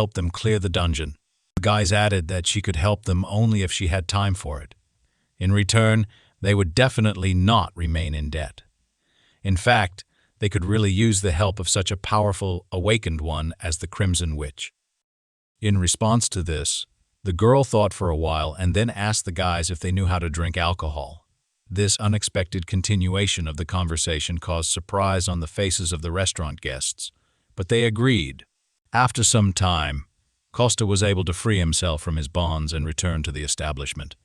help them clear the dungeon. The guys added that she could help them only if she had time for it. In return, they would definitely not remain in debt. In fact, they could really use the help of such a powerful, awakened one as the Crimson Witch. In response to this, the girl thought for a while and then asked the guys if they knew how to drink alcohol. This unexpected continuation of the conversation caused surprise on the faces of the restaurant guests, but they agreed. After some time, Costa was able to free himself from his bonds and return to the establishment.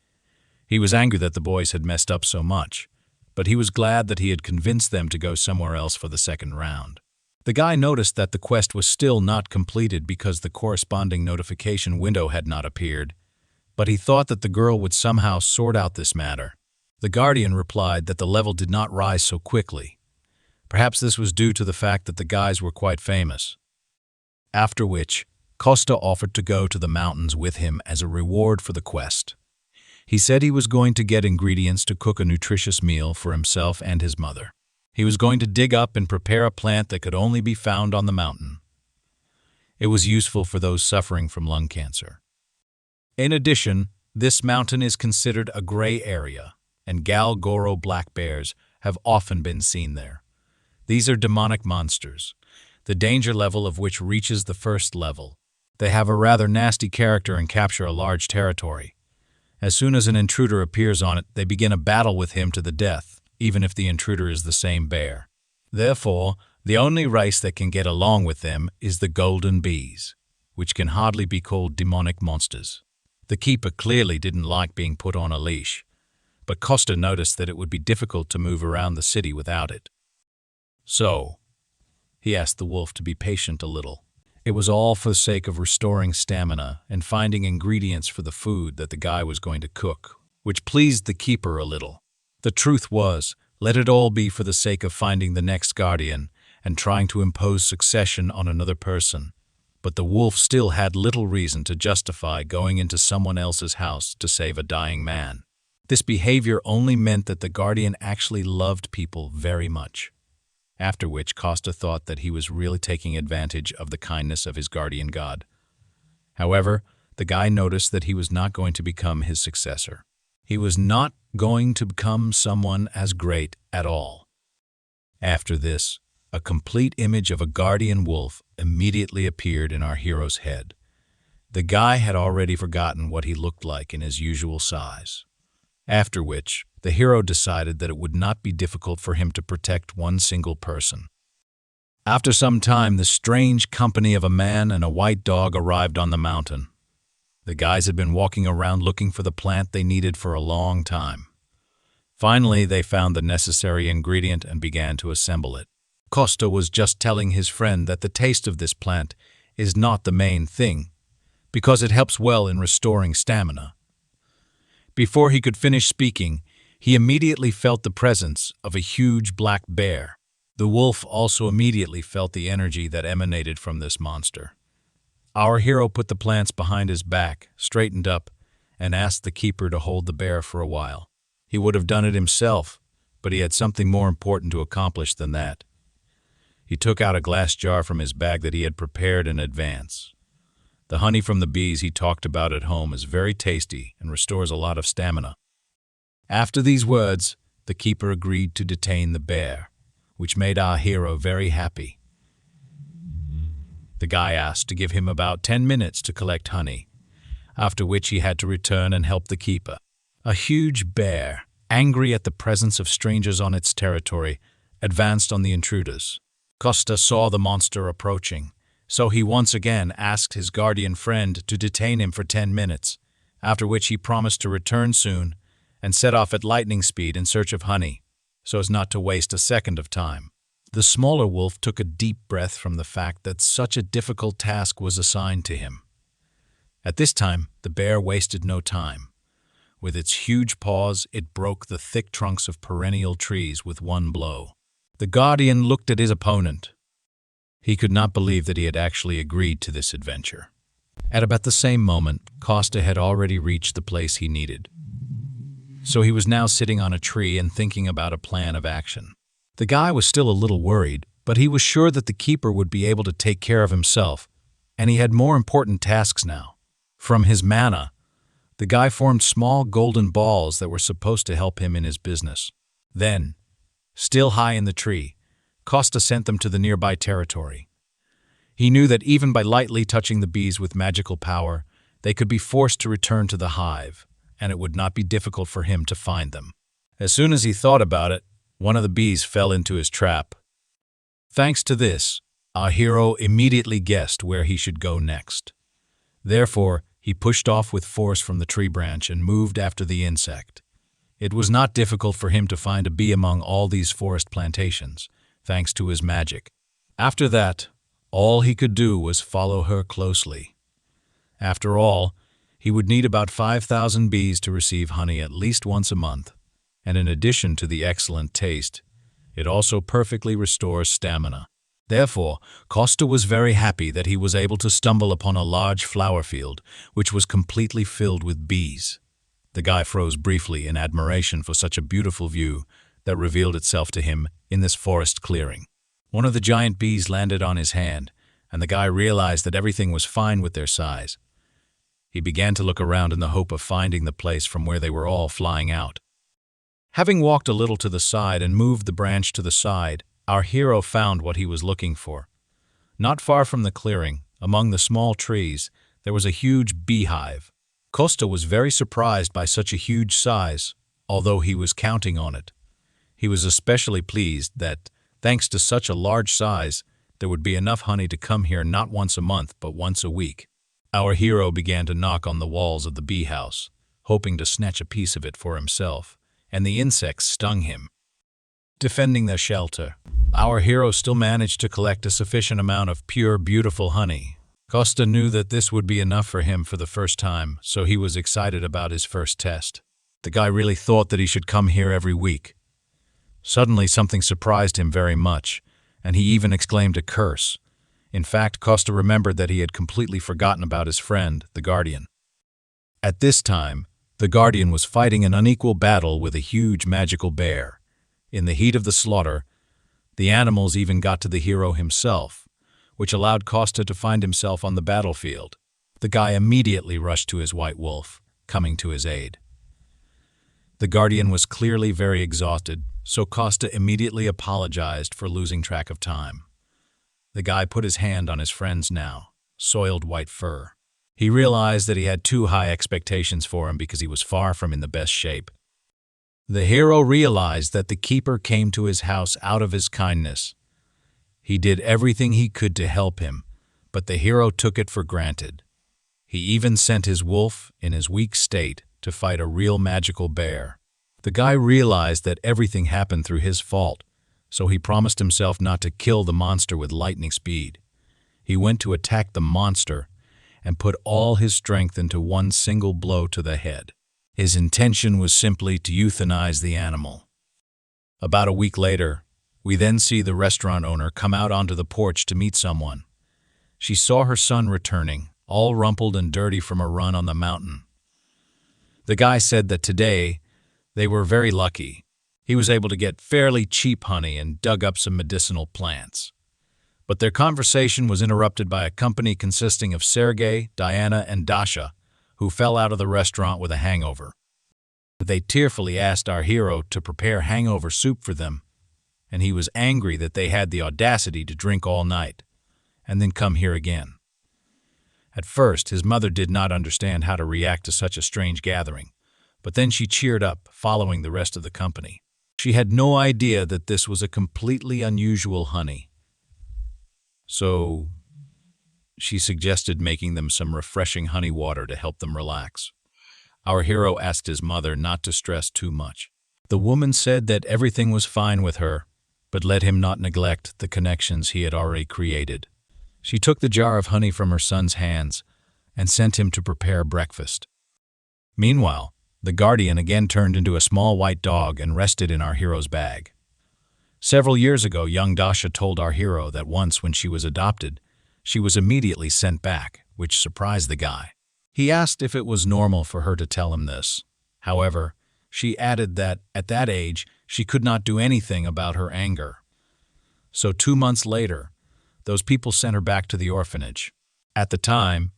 He was angry that the boys had messed up so much, but he was glad that he had convinced them to go somewhere else for the second round. The guy noticed that the quest was still not completed because the corresponding notification window had not appeared, but he thought that the girl would somehow sort out this matter. The Guardian replied that the level did not rise so quickly. Perhaps this was due to the fact that the guys were quite famous. After which, Costa offered to go to the mountains with him as a reward for the quest. He said he was going to get ingredients to cook a nutritious meal for himself and his mother. He was going to dig up and prepare a plant that could only be found on the mountain. It was useful for those suffering from lung cancer. In addition, this mountain is considered a gray area, and Galgoro black bears have often been seen there. These are demonic monsters, the danger level of which reaches the first level. They have a rather nasty character and capture a large territory. As soon as an intruder appears on it, they begin a battle with him to the death, even if the intruder is the same bear. Therefore, the only race that can get along with them is the golden bees, which can hardly be called demonic monsters. The keeper clearly didn't like being put on a leash, but Costa noticed that it would be difficult to move around the city without it. So, he asked the wolf to be patient a little. It was all for the sake of restoring stamina and finding ingredients for the food that the guy was going to cook, which pleased the keeper a little. The truth was, let it all be for the sake of finding the next guardian and trying to impose succession on another person. But the wolf still had little reason to justify going into someone else's house to save a dying man. This behavior only meant that the guardian actually loved people very much. After which, Costa thought that he was really taking advantage of the kindness of his guardian god. However, the guy noticed that he was not going to become his successor. He was not going to become someone as great at all. After this, a complete image of a guardian wolf immediately appeared in our hero's head. The guy had already forgotten what he looked like in his usual size. After which, the hero decided that it would not be difficult for him to protect one single person. After some time, the strange company of a man and a white dog arrived on the mountain. The guys had been walking around looking for the plant they needed for a long time. Finally, they found the necessary ingredient and began to assemble it. Costa was just telling his friend that the taste of this plant is not the main thing, because it helps well in restoring stamina. Before he could finish speaking, he immediately felt the presence of a huge black bear. The wolf also immediately felt the energy that emanated from this monster. Our hero put the plants behind his back, straightened up, and asked the keeper to hold the bear for a while. He would have done it himself, but he had something more important to accomplish than that. He took out a glass jar from his bag that he had prepared in advance. The honey from the bees he talked about at home is very tasty and restores a lot of stamina. After these words, the keeper agreed to detain the bear, which made our hero very happy. The guy asked to give him about 10 minutes to collect honey, after which he had to return and help the keeper. A huge bear, angry at the presence of strangers on its territory, advanced on the intruders. Costa saw the monster approaching, so he once again asked his guardian friend to detain him for 10 minutes, after which he promised to return soon and set off at lightning speed in search of honey, so as not to waste a second of time. The smaller wolf took a deep breath from the fact that such a difficult task was assigned to him. At this time, the bear wasted no time. With its huge paws, it broke the thick trunks of perennial trees with one blow. The guardian looked at his opponent. He could not believe that he had actually agreed to this adventure. At about the same moment, Costa had already reached the place he needed. So he was now sitting on a tree and thinking about a plan of action. The guy was still a little worried, but he was sure that the keeper would be able to take care of himself, And he had more important tasks now. From his mana, the guy formed small golden balls that were supposed to help him in his business. Then, still high in the tree, Costa sent them to the nearby territory. He knew that even by lightly touching the bees with magical power, they could be forced to return to the hive, and it would not be difficult for him to find them. As soon as he thought about it, one of the bees fell into his trap. Thanks to this, our hero immediately guessed where he should go next. Therefore, he pushed off with force from the tree branch and moved after the insect. It was not difficult for him to find a bee among all these forest plantations, thanks to his magic. After that, all he could do was follow her closely. After all, he would need about 5,000 bees to receive honey at least once a month, and in addition to the excellent taste, it also perfectly restores stamina. Therefore, Costa was very happy that he was able to stumble upon a large flower field, which was completely filled with bees. The guy froze briefly in admiration for such a beautiful view that revealed itself to him in this forest clearing. One of the giant bees landed on his hand, and the guy realized that everything was fine with their size. He began to look around in the hope of finding the place from where they were all flying out. Having walked a little to the side and moved the branch to the side, our hero found what he was looking for. Not far from the clearing, among the small trees, there was a huge beehive. Costa was very surprised by such a huge size, although he was counting on it. He was especially pleased that, thanks to such a large size, there would be enough honey to come here not once a month but once a week. Our hero began to knock on the walls of the bee house, hoping to snatch a piece of it for himself, and the insects stung him. Defending their shelter, our hero still managed to collect a sufficient amount of pure, beautiful honey. Costa knew that this would be enough for him for the first time, so he was excited about his first test. The guy really thought that he should come here every week. Suddenly, something surprised him very much, and he even exclaimed a curse. In fact, Costa remembered that he had completely forgotten about his friend, the Guardian. At this time, the Guardian was fighting an unequal battle with a huge magical bear. In the heat of the slaughter, the animals even got to the hero himself, which allowed Costa to find himself on the battlefield. The guy immediately rushed to his white wolf, coming to his aid. The Guardian was clearly very exhausted, so Costa immediately apologized for losing track of time. The guy put his hand on his friend's now soiled white fur. He realized that he had too high expectations for him because he was far from in the best shape. The hero realized that the keeper came to his house out of his kindness. He did everything he could to help him, but the hero took it for granted. He even sent his wolf, in his weak state, to fight a real magical bear. The guy realized that everything happened through his fault, so he promised himself not to kill the monster with lightning speed. He went to attack the monster and put all his strength into one single blow to the head. His intention was simply to euthanize the animal. About a week later, we then see the restaurant owner come out onto the porch to meet someone. She saw her son returning, all rumpled and dirty from a run on the mountain. The guy said that today they were very lucky. He was able to get fairly cheap honey and dug up some medicinal plants. But their conversation was interrupted by a company consisting of Sergei, Diana, and Dasha, who fell out of the restaurant with a hangover. They tearfully asked our hero to prepare hangover soup for them, and he was angry that they had the audacity to drink all night, and then come here again. At first, his mother did not understand how to react to such a strange gathering, but then she cheered up, following the rest of the company. She had no idea that this was a completely unusual honey. So she suggested making them some refreshing honey water to help them relax. Our hero asked his mother not to stress too much. The woman said that everything was fine with her, but let him not neglect the connections he had already created. She took the jar of honey from her son's hands and sent him to prepare breakfast. Meanwhile, the Guardian again turned into a small white dog and rested in our hero's bag. Several years ago, young Dasha told our hero that once when she was adopted, she was immediately sent back, which surprised the guy. He asked if it was normal for her to tell him this. However, she added that, at that age, she could not do anything about her anger. So 2 months later, those people sent her back to the orphanage. At the time,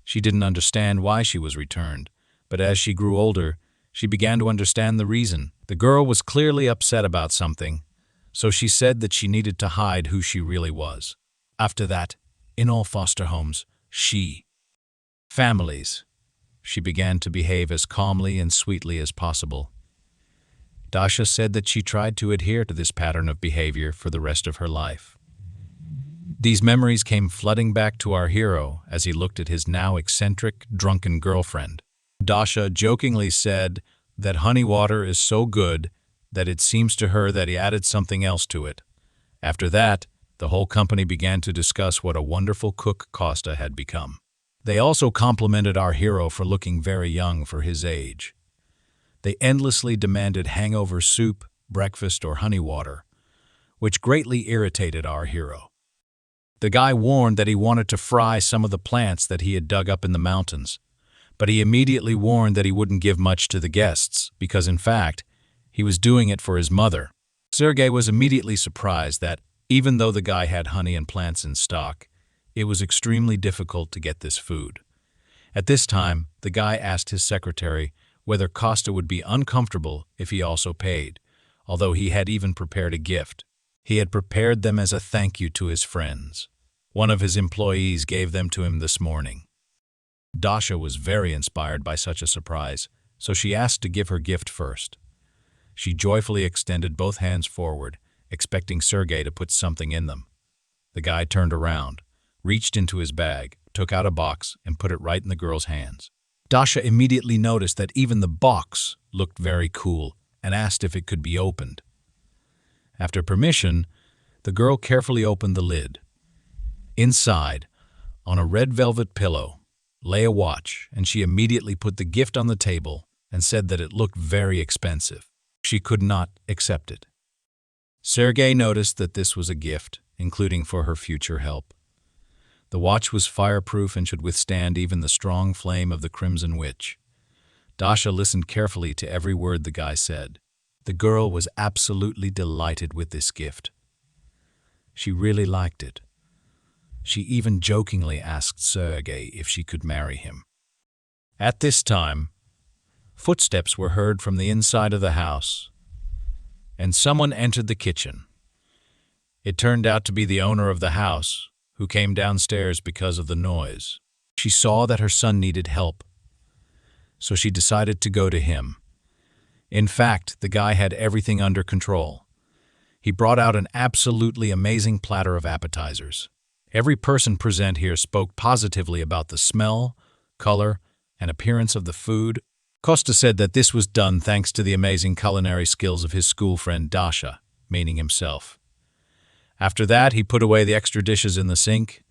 she didn't understand why she was returned, but as she grew older, she began to understand the reason. The girl was clearly upset about something, so she said that she needed to hide who she really was. After that, in all foster homes, families, she began to behave as calmly and sweetly as possible. Dasha said that she tried to adhere to this pattern of behavior for the rest of her life. These memories came flooding back to our hero as he looked at his now eccentric, drunken girlfriend. Dasha jokingly said that honey water is so good that it seems to her that he added something else to it. After that, the whole company began to discuss what a wonderful cook Costa had become. They also complimented our hero for looking very young for his age. They endlessly demanded hangover soup, breakfast, or honey water, which greatly irritated our hero. The guy warned that he wanted to fry some of the plants that he had dug up in the mountains, but he immediately warned that he wouldn't give much to the guests because, in fact, he was doing it for his mother. Sergei was immediately surprised that, even though the guy had honey and plants in stock, it was extremely difficult to get this food. At this time, the guy asked his secretary whether Costa would be uncomfortable if he also paid, although he had even prepared a gift. He had prepared them as a thank you to his friends. One of his employees gave them to him this morning. Dasha was very inspired by such a surprise, so she asked to give her gift first. She joyfully extended both hands forward, expecting Sergei to put something in them. The guy turned around, reached into his bag, took out a box, and put it right in the girl's hands. Dasha immediately noticed that even the box looked very cool and asked if it could be opened. After permission, the girl carefully opened the lid. Inside, on a red velvet pillow, lay a watch, and she immediately put the gift on the table and said that it looked very expensive. She could not accept it. Sergei noticed that this was a gift, including for her future help. The watch was fireproof and should withstand even the strong flame of the Crimson Witch. Dasha listened carefully to every word the guy said. The girl was absolutely delighted with this gift. She really liked it. She even jokingly asked Sergei if she could marry him. At this time, footsteps were heard from the inside of the house, and someone entered the kitchen. It turned out to be the owner of the house, who came downstairs because of the noise. She saw that her son needed help, so she decided to go to him. In fact, the guy had everything under control. He brought out an absolutely amazing platter of appetizers. Every person present here spoke positively about the smell, color, and appearance of the food. Costa said that this was done thanks to the amazing culinary skills of his school friend Dasha, meaning himself. After that, he put away the extra dishes in the sink,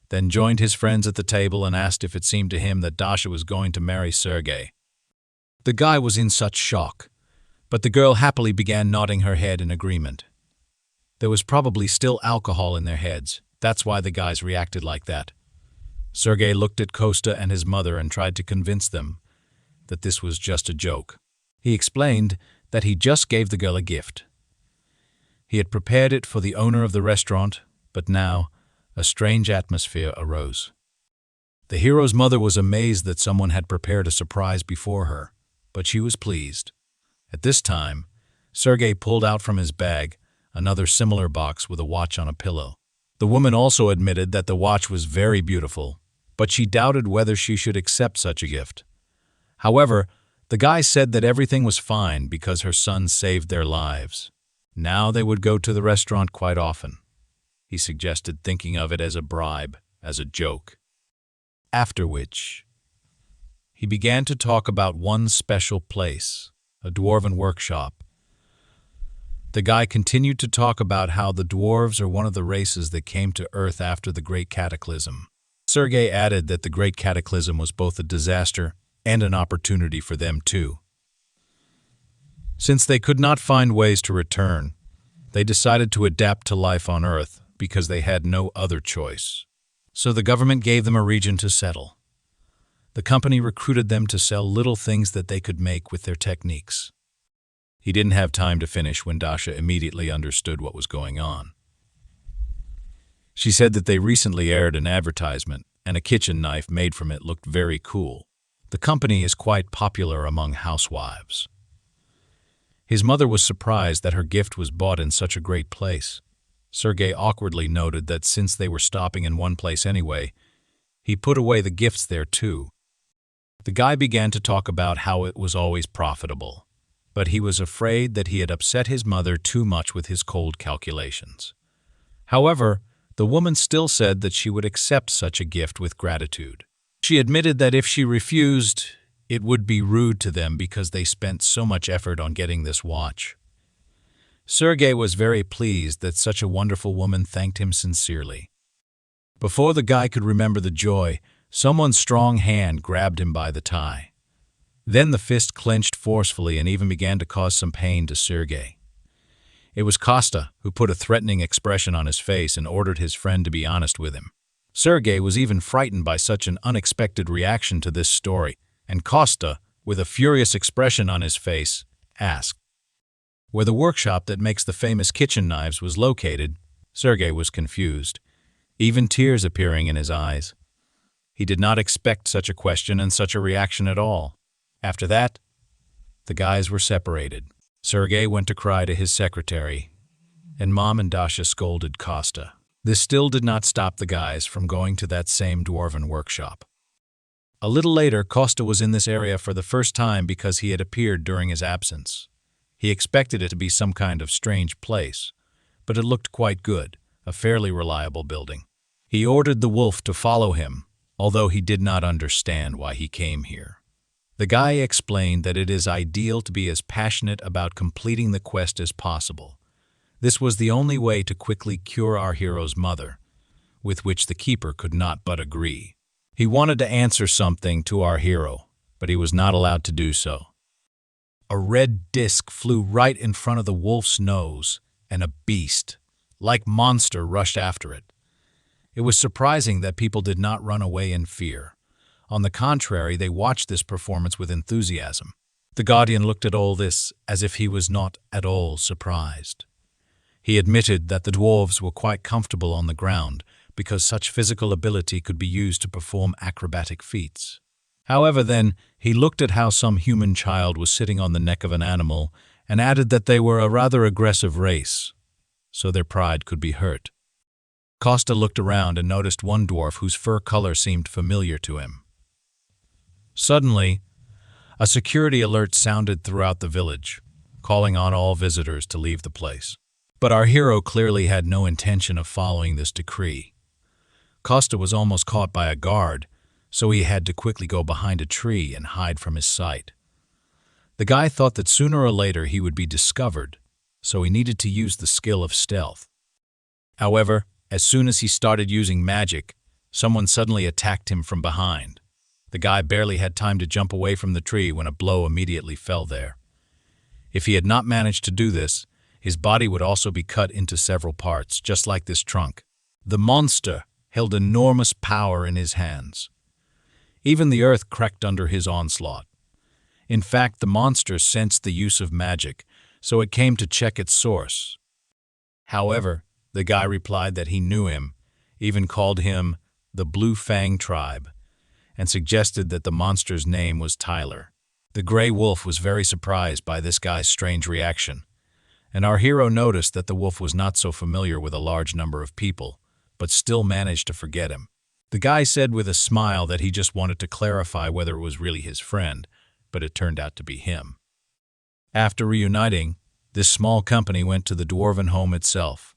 then joined his friends at the table and asked if it seemed to him that Dasha was going to marry Sergei. The guy was in such shock, but the girl happily began nodding her head in agreement. There was probably still alcohol in their heads. That's why the guys reacted like that. Sergei looked at Costa and his mother and tried to convince them that this was just a joke. He explained that he just gave the girl a gift. He had prepared it for the owner of the restaurant, but now a strange atmosphere arose. The hero's mother was amazed that someone had prepared a surprise before her, but she was pleased. At this time, Sergei pulled out from his bag another similar box with a watch on a pillow. The woman also admitted that the watch was very beautiful, but she doubted whether she should accept such a gift. However, the guy said that everything was fine because her son saved their lives. Now they would go to the restaurant quite often. He suggested thinking of it as a bribe, as a joke. After which, he began to talk about one special place, a dwarven workshop. The guy continued to talk about how the dwarves are one of the races that came to Earth after the Great Cataclysm. Sergei added that the Great Cataclysm was both a disaster and an opportunity for them too. Since they could not find ways to return, they decided to adapt to life on Earth because they had no other choice. So the government gave them a region to settle. The company recruited them to sell little things that they could make with their techniques. He didn't have time to finish when Dasha immediately understood what was going on. She said that they recently aired an advertisement and a kitchen knife made from it looked very cool. The company is quite popular among housewives. His mother was surprised that her gift was bought in such a great place. Sergei awkwardly noted that since they were stopping in one place anyway, he put away the gifts there too. The guy began to talk about how it was always profitable, but he was afraid that he had upset his mother too much with his cold calculations. However, the woman still said that she would accept such a gift with gratitude. She admitted that if she refused, it would be rude to them because they spent so much effort on getting this watch. Sergei was very pleased that such a wonderful woman thanked him sincerely. Before the guy could remember the joy, someone's strong hand grabbed him by the tie. Then the fist clenched forcefully and even began to cause some pain to Sergei. It was Costa who put a threatening expression on his face and ordered his friend to be honest with him. Sergei was even frightened by such an unexpected reaction to this story, and Costa, with a furious expression on his face, asked where the workshop that makes the famous kitchen knives was located. Sergei was confused, even tears appearing in his eyes. He did not expect such a question and such a reaction at all. After that, the guys were separated. Sergei went to cry to his secretary, and Mom and Dasha scolded Costa. This still did not stop the guys from going to that same dwarven workshop. A little later, Costa was in this area for the first time because he had appeared during his absence. He expected it to be some kind of strange place, but it looked quite good, a fairly reliable building. He ordered the wolf to follow him, although he did not understand why he came here. The guy explained that it is ideal to be as passionate about completing the quest as possible. This was the only way to quickly cure our hero's mother, with which the keeper could not but agree. He wanted to answer something to our hero, but he was not allowed to do so. A red disc flew right in front of the wolf's nose, and a beast-like monster rushed after it. It was surprising that people did not run away in fear. On the contrary, they watched this performance with enthusiasm. The Guardian looked at all this as if he was not at all surprised. He admitted that the dwarves were quite comfortable on the ground because such physical ability could be used to perform acrobatic feats. However, then, he looked at how some human child was sitting on the neck of an animal and added that they were a rather aggressive race, so their pride could be hurt. Costa looked around and noticed one dwarf whose fur color seemed familiar to him. Suddenly, a security alert sounded throughout the village, calling on all visitors to leave the place. But our hero clearly had no intention of following this decree. Costa was almost caught by a guard, so he had to quickly go behind a tree and hide from his sight. The guy thought that sooner or later he would be discovered, so he needed to use the skill of stealth. However, as soon as he started using magic, someone suddenly attacked him from behind. The guy barely had time to jump away from the tree when a blow immediately fell there. If he had not managed to do this, his body would also be cut into several parts, just like this trunk. The monster held enormous power in his hands. Even the earth cracked under his onslaught. In fact, the monster sensed the use of magic, so it came to check its source. However, the guy replied that he knew him, even called him the Blue Fang tribe, and suggested that the monster's name was Tyler. The gray wolf was very surprised by this guy's strange reaction, and our hero noticed that the wolf was not so familiar with a large number of people, but still managed to forget him. The guy said with a smile that he just wanted to clarify whether it was really his friend, but it turned out to be him. After reuniting, this small company went to the dwarven home itself,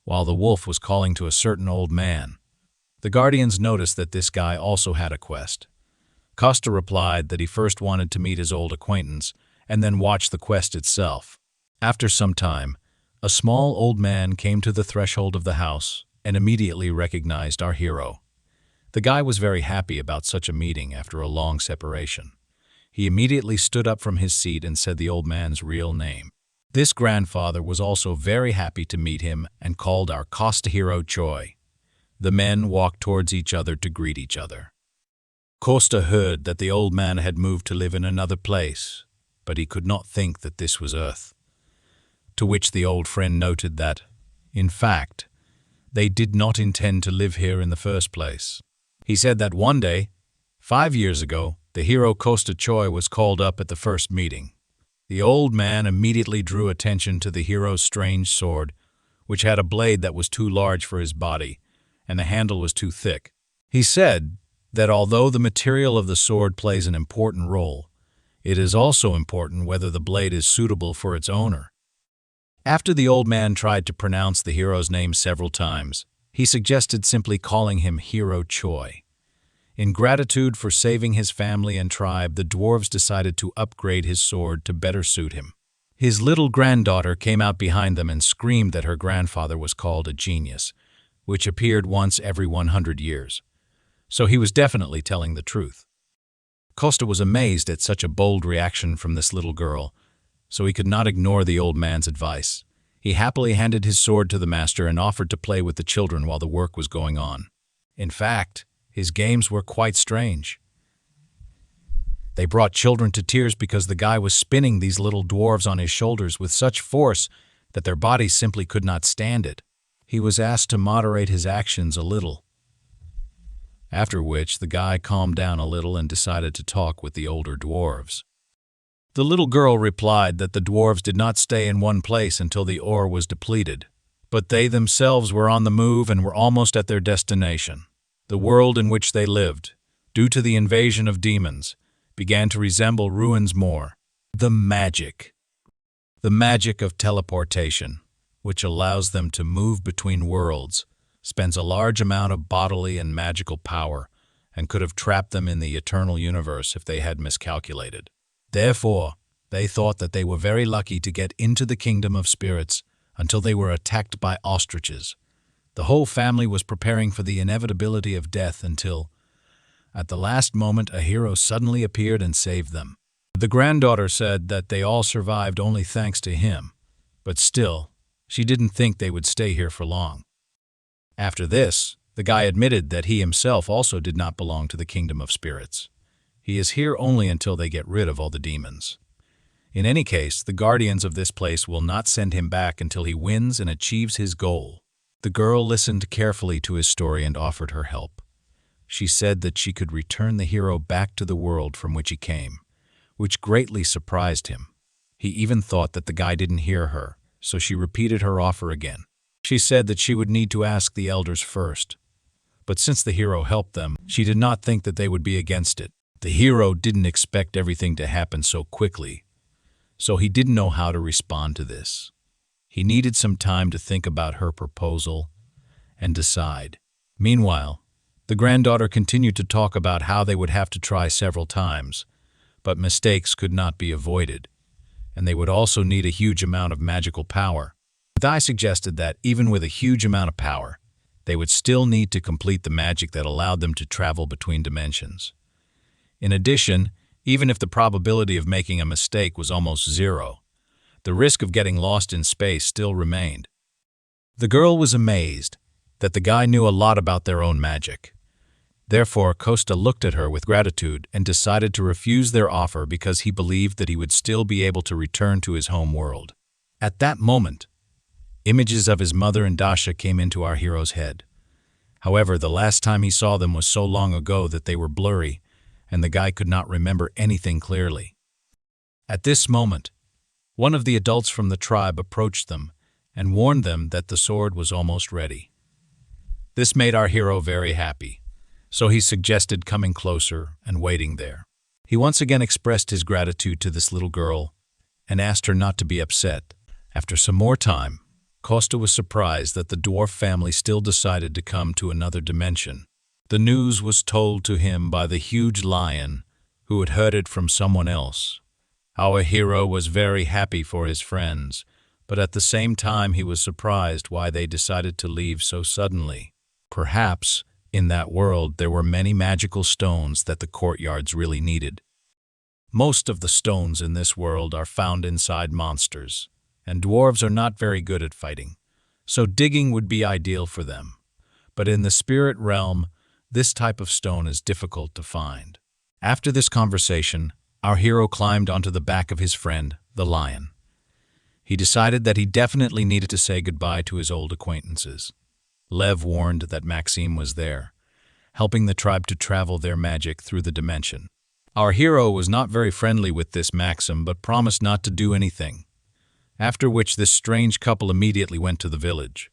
while the wolf was calling to a certain old man. The guardians noticed that this guy also had a quest. Costa replied that he first wanted to meet his old acquaintance and then watch the quest itself. After some time, a small old man came to the threshold of the house and immediately recognized our hero. The guy was very happy about such a meeting after a long separation. He immediately stood up from his seat and said the old man's real name. This grandfather was also very happy to meet him and called our Costa hero Choi. The men walked towards each other to greet each other. Costa heard that the old man had moved to live in another place, but he could not think that this was Earth. To which the old friend noted that, in fact, they did not intend to live here in the first place. He said that one day, 5 years ago, the hero Kosta Choi was called up at the first meeting. The old man immediately drew attention to the hero's strange sword, which had a blade that was too large for his body, and the handle was too thick. He said that although the material of the sword plays an important role, it is also important whether the blade is suitable for its owner. After the old man tried to pronounce the hero's name several times, he suggested simply calling him Hero Choi. In gratitude for saving his family and tribe, the dwarves decided to upgrade his sword to better suit him. His little granddaughter came out behind them and screamed that her grandfather was called a genius, which appeared once every 100 years. So he was definitely telling the truth. Kosta was amazed at such a bold reaction from this little girl, so he could not ignore the old man's advice. He happily handed his sword to the master and offered to play with the children while the work was going on. In fact, his games were quite strange. They brought children to tears because the guy was spinning these little dwarves on his shoulders with such force that their bodies simply could not stand it. He was asked to moderate his actions a little, after which the guy calmed down a little and decided to talk with the older dwarves. The little girl replied that the dwarves did not stay in one place until the ore was depleted, but they themselves were on the move and were almost at their destination. The world in which they lived, due to the invasion of demons, began to resemble ruins more. The magic of teleportation, which allows them to move between worlds, spends a large amount of bodily and magical power and could have trapped them in the eternal universe if they had miscalculated. Therefore, they thought that they were very lucky to get into the kingdom of spirits until they were attacked by ostriches. The whole family was preparing for the inevitability of death until, at the last moment, a hero suddenly appeared and saved them. The granddaughter said that they all survived only thanks to him, but still, she didn't think they would stay here for long. After this, the guy admitted that he himself also did not belong to the kingdom of spirits. He is here only until they get rid of all the demons. In any case, the guardians of this place will not send him back until he wins and achieves his goal. The girl listened carefully to his story and offered her help. She said that she could return the hero back to the world from which he came, which greatly surprised him. He even thought that the guy didn't hear her, so she repeated her offer again. She said that she would need to ask the elders first, but since the hero helped them, she did not think that they would be against it. The hero didn't expect everything to happen so quickly, so he didn't know how to respond to this. He needed some time to think about her proposal and decide. Meanwhile, the granddaughter continued to talk about how they would have to try several times, but mistakes could not be avoided, and they would also need a huge amount of magical power. But I suggested that even with a huge amount of power, they would still need to complete the magic that allowed them to travel between dimensions. In addition, even if the probability of making a mistake was almost zero, the risk of getting lost in space still remained. The girl was amazed that the guy knew a lot about their own magic. Therefore, Kosta looked at her with gratitude and decided to refuse their offer because he believed that he would still be able to return to his home world. At that moment, images of his mother and Dasha came into our hero's head. However, the last time he saw them was so long ago that they were blurry, and the guy could not remember anything clearly. At this moment, one of the adults from the tribe approached them and warned them that the sword was almost ready. This made our hero very happy, so he suggested coming closer and waiting there. He once again expressed his gratitude to this little girl and asked her not to be upset. After some more time, Kosta was surprised that the dwarf family still decided to come to another dimension. The news was told to him by the huge lion, who had heard it from someone else. Our hero was very happy for his friends, but at the same time he was surprised why they decided to leave so suddenly. Perhaps, in that world, there were many magical stones that the courtyards really needed. Most of the stones in this world are found inside monsters, and dwarves are not very good at fighting, so digging would be ideal for them. But in the spirit realm, this type of stone is difficult to find. After this conversation, our hero climbed onto the back of his friend, the lion. He decided that he definitely needed to say goodbye to his old acquaintances. Lev warned that Maxime was there, helping the tribe to travel their magic through the dimension. Our hero was not very friendly with this maxim but promised not to do anything, after which this strange couple immediately went to the village.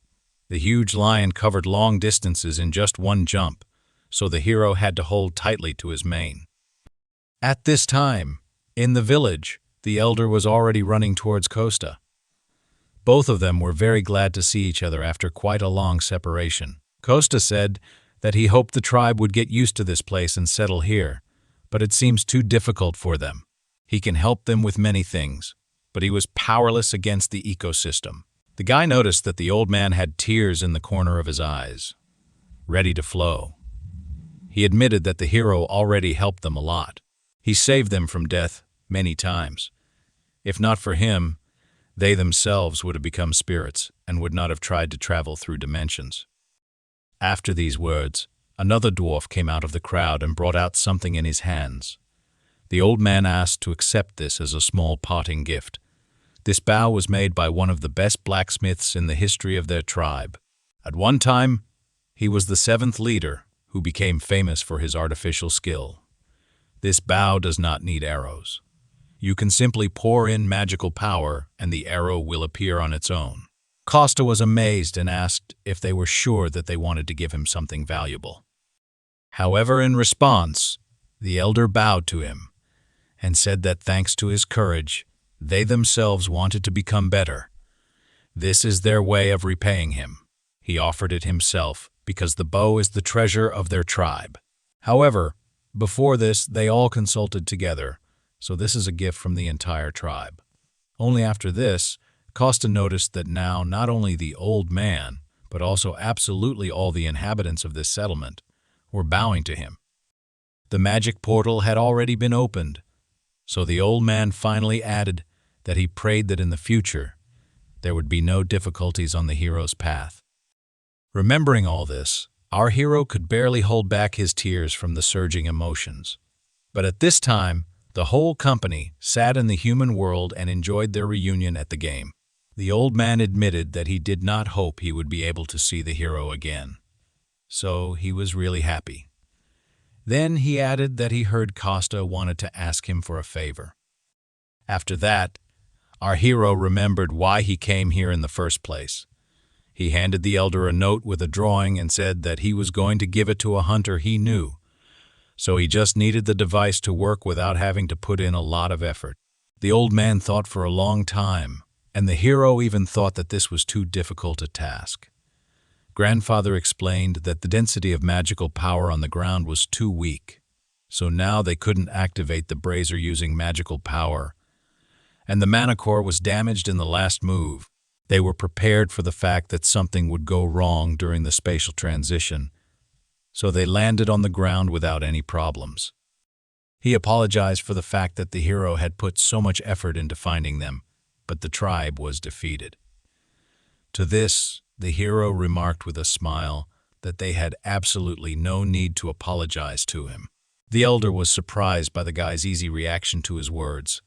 The huge lion covered long distances in just one jump, so the hero had to hold tightly to his mane. At this time, in the village, the elder was already running towards Costa. Both of them were very glad to see each other after quite a long separation. Costa said that he hoped the tribe would get used to this place and settle here, but it seems too difficult for them. He can help them with many things, but he was powerless against the ecosystem. The guy noticed that the old man had tears in the corner of his eyes, ready to flow. He admitted that the hero already helped them a lot. He saved them from death many times. If not for him, they themselves would have become spirits and would not have tried to travel through dimensions. After these words, another dwarf came out of the crowd and brought out something in his hands. The old man asked to accept this as a small parting gift. This bow was made by one of the best blacksmiths in the history of their tribe. At one time, he was the 7th leader who became famous for his artificial skill. This bow does not need arrows. You can simply pour in magical power and the arrow will appear on its own. Costa was amazed and asked if they were sure that they wanted to give him something valuable. However, in response, the elder bowed to him and said that thanks to his courage, they themselves wanted to become better. This is their way of repaying him. He offered it himself because the bow is the treasure of their tribe. However, before this, they all consulted together, so this is a gift from the entire tribe. Only after this, Costa noticed that now not only the old man, but also absolutely all the inhabitants of this settlement were bowing to him. The magic portal had already been opened, so the old man finally added that he prayed that in the future there would be no difficulties on the hero's path. Remembering all this, our hero could barely hold back his tears from the surging emotions. But at this time, the whole company sat in the human world and enjoyed their reunion at the game. The old man admitted that he did not hope he would be able to see the hero again, so he was really happy. Then he added that he heard Costa wanted to ask him for a favor. After that, our hero remembered why he came here in the first place. He handed the elder a note with a drawing and said that he was going to give it to a hunter he knew, so he just needed the device to work without having to put in a lot of effort. The old man thought for a long time, and the hero even thought that this was too difficult a task. Grandfather explained that the density of magical power on the ground was too weak, so now they couldn't activate the brazier using magical power, and the mana core was damaged in the last move. They were prepared for the fact that something would go wrong during the spatial transition, so they landed on the ground without any problems. He apologized for the fact that the hero had put so much effort into finding them, but the tribe was defeated. To this, the hero remarked with a smile that they had absolutely no need to apologize to him. The elder was surprised by the guy's easy reaction to his words.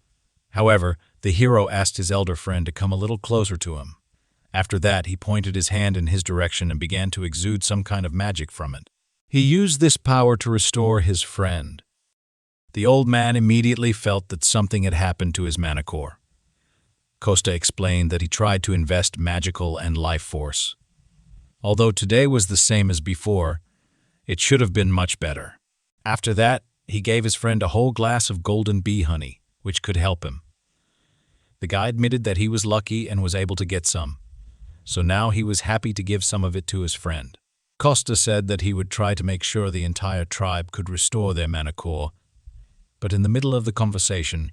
However, the hero asked his elder friend to come a little closer to him. After that, he pointed his hand in his direction and began to exude some kind of magic from it. He used this power to restore his friend. The old man immediately felt that something had happened to his mana core. Costa explained that he tried to invest magical and life force. Although today was the same as before, it should have been much better. After that, he gave his friend a whole glass of golden bee honey, which could help him. The guy admitted that he was lucky and was able to get some, so now he was happy to give some of it to his friend. Costa said that he would try to make sure the entire tribe could restore their mana core, but in the middle of the conversation,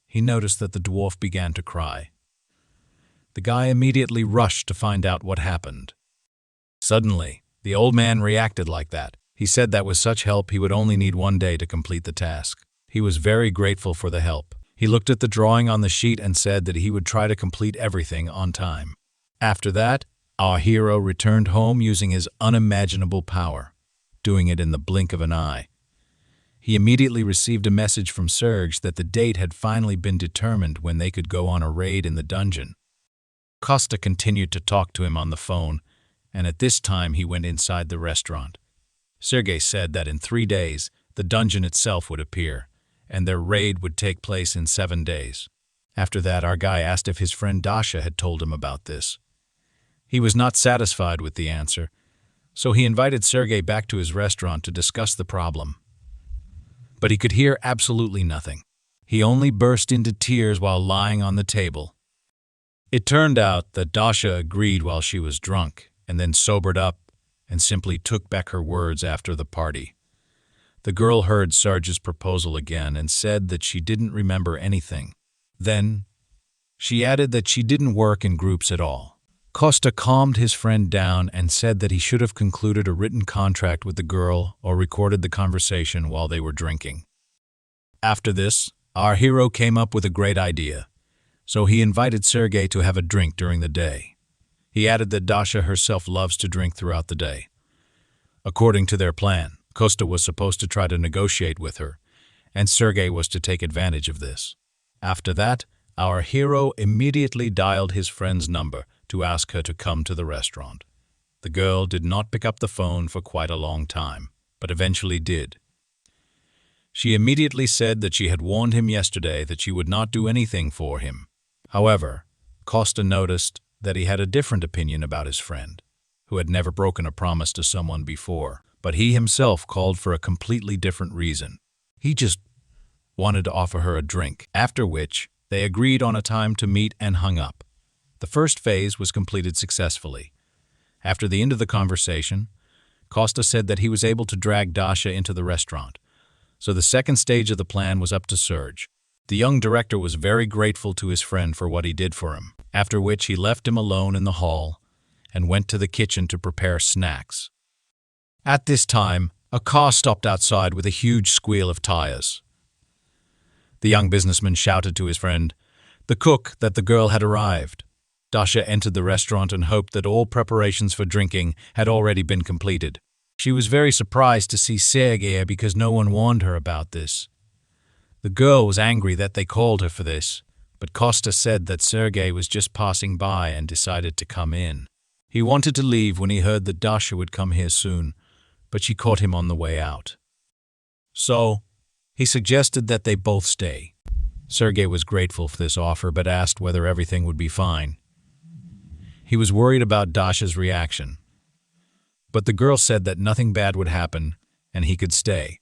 he noticed that the dwarf began to cry. The guy immediately rushed to find out what happened. Suddenly, the old man reacted like that. He said that with such help he would only need 1 day to complete the task. He was very grateful for the help. He looked at the drawing on the sheet and said that he would try to complete everything on time. After that, our hero returned home using his unimaginable power, doing it in the blink of an eye. He immediately received a message from Serge that the date had finally been determined when they could go on a raid in the dungeon. Costa continued to talk to him on the phone, and at this time he went inside the restaurant. Sergei said that in 3 days, the dungeon itself would appear, and their raid would take place in 7 days. After that, our guy asked if his friend Dasha had told him about this. He was not satisfied with the answer, so he invited Sergei back to his restaurant to discuss the problem. But he could hear absolutely nothing. He only burst into tears while lying on the table. It turned out that Dasha agreed while she was drunk, and then sobered up and simply took back her words after the party. The girl heard Sergei's proposal again and said that she didn't remember anything. Then, she added that she didn't work in groups at all. Costa calmed his friend down and said that he should have concluded a written contract with the girl or recorded the conversation while they were drinking. After this, our hero came up with a great idea, so he invited Sergei to have a drink during the day. He added that Dasha herself loves to drink throughout the day. According to their plan, Costa was supposed to try to negotiate with her, and Sergei was to take advantage of this. After that, our hero immediately dialed his friend's number to ask her to come to the restaurant. The girl did not pick up the phone for quite a long time, but eventually did. She immediately said that she had warned him yesterday that she would not do anything for him. However, Costa noticed that he had a different opinion about his friend, who had never broken a promise to someone before, but he himself called for a completely different reason. He just wanted to offer her a drink, after which they agreed on a time to meet and hung up. The first phase was completed successfully. After the end of the conversation, Costa said that he was able to drag Dasha into the restaurant, so the second stage of the plan was up to Serge. The young director was very grateful to his friend for what he did for him, after which he left him alone in the hall and went to the kitchen to prepare snacks. At this time, a car stopped outside with a huge squeal of tires. The young businessman shouted to his friend, the cook, that the girl had arrived. Dasha entered the restaurant and hoped that all preparations for drinking had already been completed. She was very surprised to see Sergei because no one warned her about this. The girl was angry that they called her for this, but Costa said that Sergei was just passing by and decided to come in. He wanted to leave when he heard that Dasha would come here soon, but she caught him on the way out. So, he suggested that they both stay. Sergei was grateful for this offer but asked whether everything would be fine. He was worried about Dasha's reaction, but the girl said that nothing bad would happen and he could stay.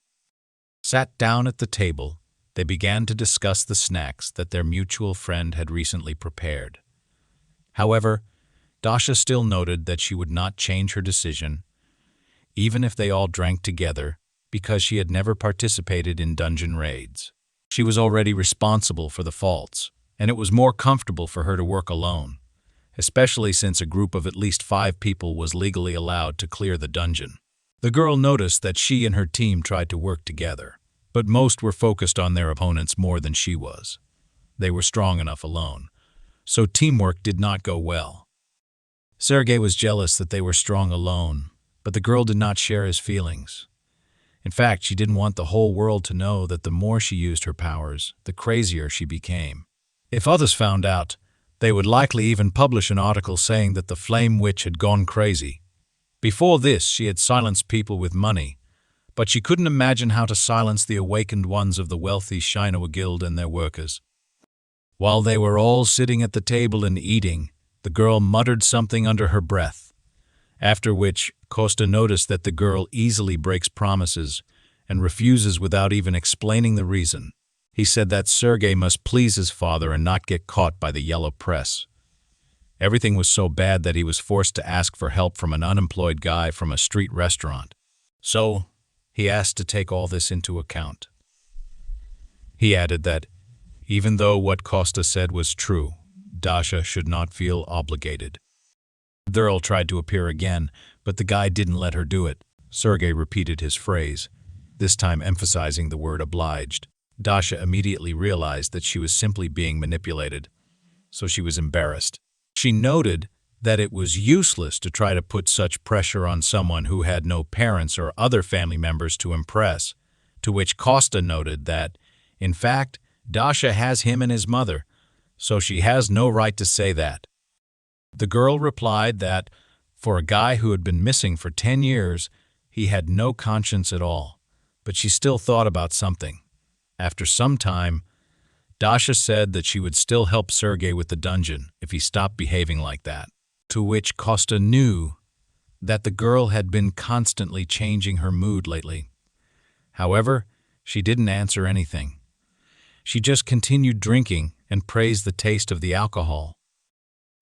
Sat down at the table, they began to discuss the snacks that their mutual friend had recently prepared. However, Dasha still noted that she would not change her decision, even if they all drank together, because she had never participated in dungeon raids. She was already responsible for the faults, and it was more comfortable for her to work alone, especially since a group of at least 5 people was legally allowed to clear the dungeon. The girl noticed that she and her team tried to work together, but most were focused on their opponents more than she was. They were strong enough alone, so teamwork did not go well. Sergei was jealous that they were strong alone, but the girl did not share his feelings. In fact, she didn't want the whole world to know that the more she used her powers, the crazier she became. If others found out, they would likely even publish an article saying that the Flame Witch had gone crazy. Before this, she had silenced people with money, but she couldn't imagine how to silence the awakened ones of the wealthy Shinua Guild and their workers. While they were all sitting at the table and eating, the girl muttered something under her breath, after which Costa noticed that the girl easily breaks promises and refuses without even explaining the reason. He said that Sergei must please his father and not get caught by the yellow press. Everything was so bad that he was forced to ask for help from an unemployed guy from a street restaurant. So, he asked to take all this into account. He added that, even though what Costa said was true, Dasha should not feel obligated. The girl tried to appear again, but the guy didn't let her do it. Sergei repeated his phrase, this time emphasizing the word obliged. Dasha immediately realized that she was simply being manipulated, so she was embarrassed. She noted that it was useless to try to put such pressure on someone who had no parents or other family members to impress, to which Costa noted that, in fact, Dasha has him and his mother, so she has no right to say that. The girl replied that, for a guy who had been missing for 10 years, He had no conscience at all, but she still thought about something. After some time, Dasha said that she would still help Sergei with the dungeon if he stopped behaving like that, to which Costa knew that the girl had been constantly changing her mood lately. However, she didn't answer anything. She just continued drinking and praised the taste of the alcohol.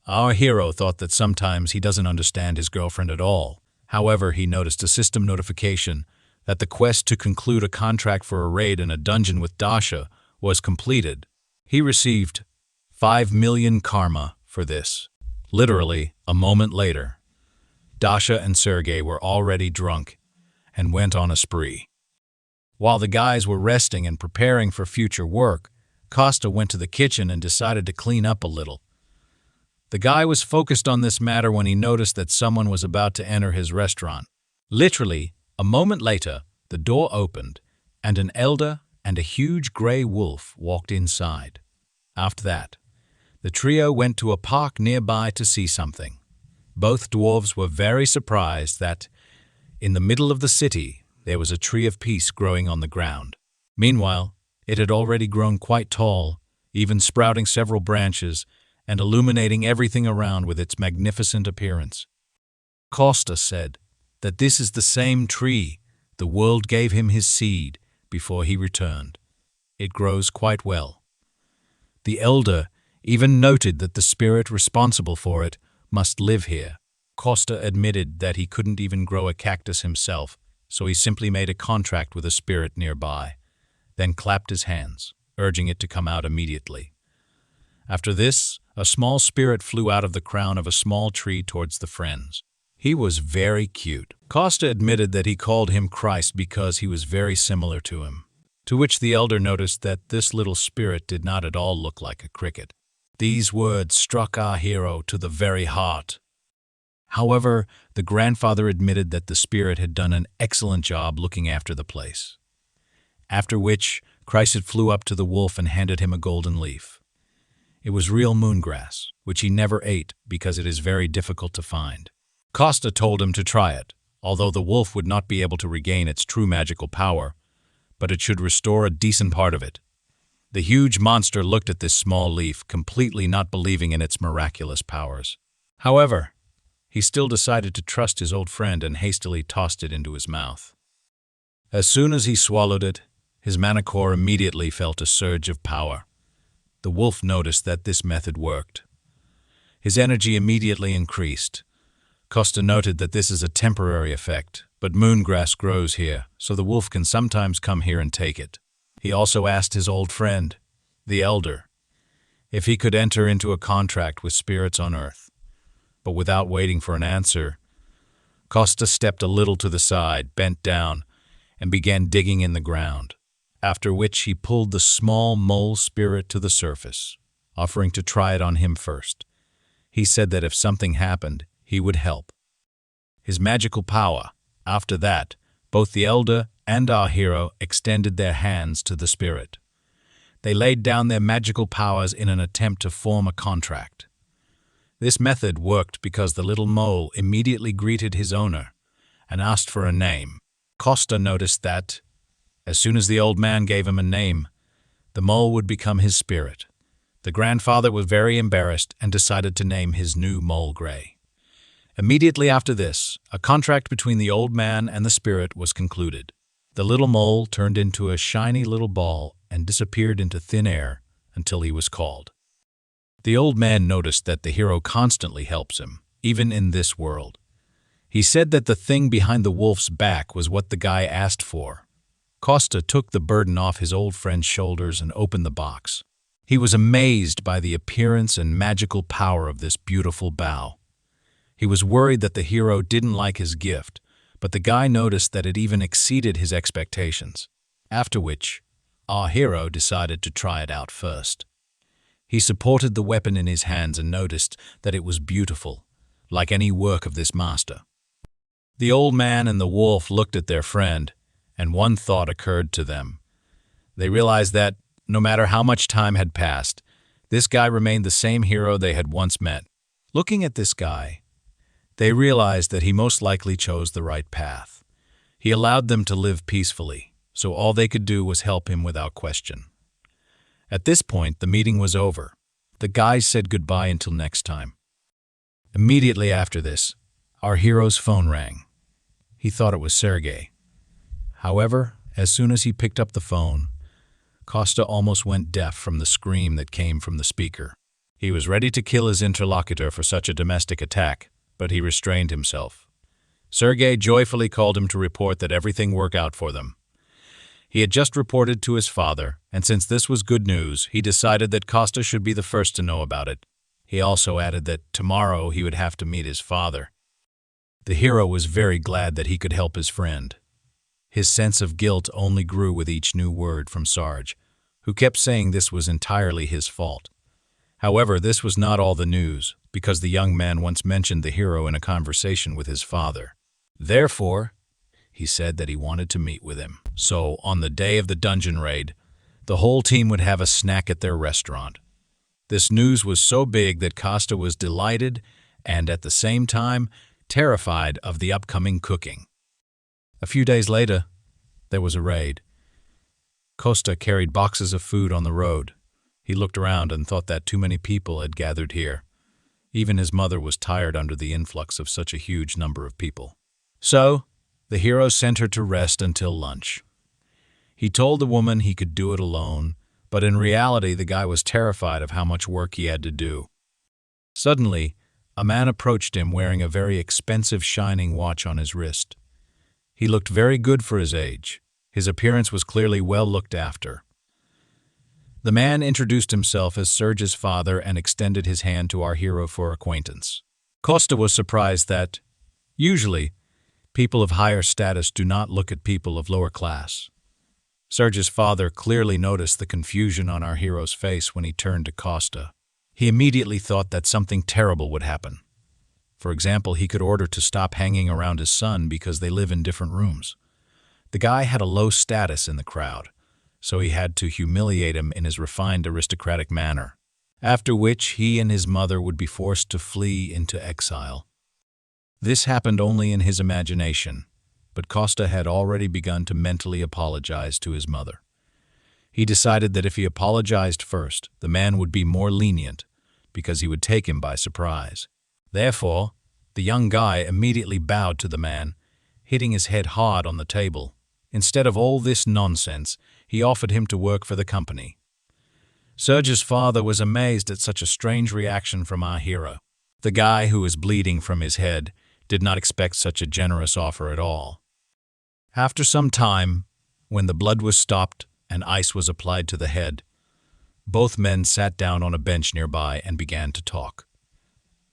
Our hero thought that sometimes he doesn't understand his girlfriend at all. However, he noticed a system notification that the quest to conclude a contract for a raid in a dungeon with Dasha was completed. He received 5 million karma for this. Literally, a moment later, Dasha and Sergei were already drunk and went on a spree. While the guys were resting and preparing for future work, Costa went to the kitchen and decided to clean up a little. The guy was focused on this matter when he noticed that someone was about to enter his restaurant. Literally, a moment later, the door opened, and an elder and a huge gray wolf walked inside. After that, the trio went to a park nearby to see something. Both dwarves were very surprised that, in the middle of the city, there was a tree of peace growing on the ground. Meanwhile, it had already grown quite tall, even sprouting several branches and illuminating everything around with its magnificent appearance. Costa said that this is the same tree the world gave him his seed before he returned. It grows quite well. The elder even noted that the spirit responsible for it must live here. Costa admitted that he couldn't even grow a cactus himself, so he simply made a contract with a spirit nearby, then clapped his hands, urging it to come out immediately. After this, a small spirit flew out of the crown of a small tree towards the friends. He was very cute. Costa admitted that he called him Christ because he was very similar to him, to which the elder noticed that this little spirit did not at all look like a cricket. These words struck our hero to the very heart. However, the grandfather admitted that the spirit had done an excellent job looking after the place. After which, Christ flew up to the wolf and handed him a golden leaf. It was real moongrass, which he never ate because it is very difficult to find. Costa told him to try it, although the wolf would not be able to regain its true magical power, but it should restore a decent part of it. The huge monster looked at this small leaf, completely not believing in its miraculous powers. However, he still decided to trust his old friend and hastily tossed it into his mouth. As soon as he swallowed it, his manicore immediately felt a surge of power. The wolf noticed that this method worked. His energy immediately increased. Costa noted that this is a temporary effect, but moongrass grows here, so the wolf can sometimes come here and take it. He also asked his old friend, the elder, if he could enter into a contract with spirits on Earth. But without waiting for an answer, Costa stepped a little to the side, bent down, and began digging in the ground, after which he pulled the small mole spirit to the surface, offering to try it on him first. He said that if something happened, he would help. His magical power. After that, both the elder and our hero extended their hands to the spirit. They laid down their magical powers in an attempt to form a contract. This method worked because the little mole immediately greeted his owner and asked for a name. Costa noticed that, as soon as the old man gave him a name, the mole would become his spirit. The grandfather was very embarrassed and decided to name his new mole Gray. Immediately after this, a contract between the old man and the spirit was concluded. The little mole turned into a shiny little ball and disappeared into thin air until he was called. The old man noticed that the hero constantly helps him, even in this world. He said that the thing behind the wolf's back was what the guy asked for. Costa took the burden off his old friend's shoulders and opened the box. He was amazed by the appearance and magical power of this beautiful bow. He was worried that the hero didn't like his gift, but the guy noticed that it even exceeded his expectations. After which, our hero decided to try it out first. He supported the weapon in his hands and noticed that it was beautiful, like any work of this master. The old man and the wolf looked at their friend, and one thought occurred to them. They realized that, no matter how much time had passed, this guy remained the same hero they had once met. Looking at this guy, they realized that he most likely chose the right path. He allowed them to live peacefully, so all they could do was help him without question. At this point, the meeting was over. The guys said goodbye until next time. Immediately after this, our hero's phone rang. He thought it was Sergei. However, as soon as he picked up the phone, Costa almost went deaf from the scream that came from the speaker. He was ready to kill his interlocutor for such a domestic attack, but he restrained himself. Sergei joyfully called him to report that everything worked out for them. He had just reported to his father, and since this was good news, he decided that Costa should be the first to know about it. He also added that tomorrow he would have to meet his father. The hero was very glad that he could help his friend. His sense of guilt only grew with each new word from Sarge, who kept saying this was entirely his fault. However, this was not all the news, because the young man once mentioned the hero in a conversation with his father. Therefore, he said that he wanted to meet with him. So, on the day of the dungeon raid, the whole team would have a snack at their restaurant. This news was so big that Costa was delighted and, at the same time, terrified of the upcoming cooking. A few days later, there was a raid. Costa carried boxes of food on the road. He looked around and thought that too many people had gathered here. Even his mother was tired under the influx of such a huge number of people. So, the hero sent her to rest until lunch. He told the woman he could do it alone, but in reality the guy was terrified of how much work he had to do. Suddenly, a man approached him wearing a very expensive shining watch on his wrist. He looked very good for his age. His appearance was clearly well looked after. The man introduced himself as Serge's father and extended his hand to our hero for acquaintance. Costa was surprised that, usually, people of higher status do not look at people of lower class. Serge's father clearly noticed the confusion on our hero's face when he turned to Costa. He immediately thought that something terrible would happen. For example, he could order to stop hanging around his son because they live in different rooms. The guy had a low status in the crowd, so he had to humiliate him in his refined aristocratic manner, after which he and his mother would be forced to flee into exile. This happened only in his imagination, but Costa had already begun to mentally apologize to his mother. He decided that if he apologized first, the man would be more lenient, because he would take him by surprise. Therefore, the young guy immediately bowed to the man, hitting his head hard on the table. Instead of all this nonsense, he offered him to work for the company. Serge's father was amazed at such a strange reaction from our hero. The guy, who was bleeding from his head, did not expect such a generous offer at all. After some time, when the blood was stopped and ice was applied to the head, both men sat down on a bench nearby and began to talk.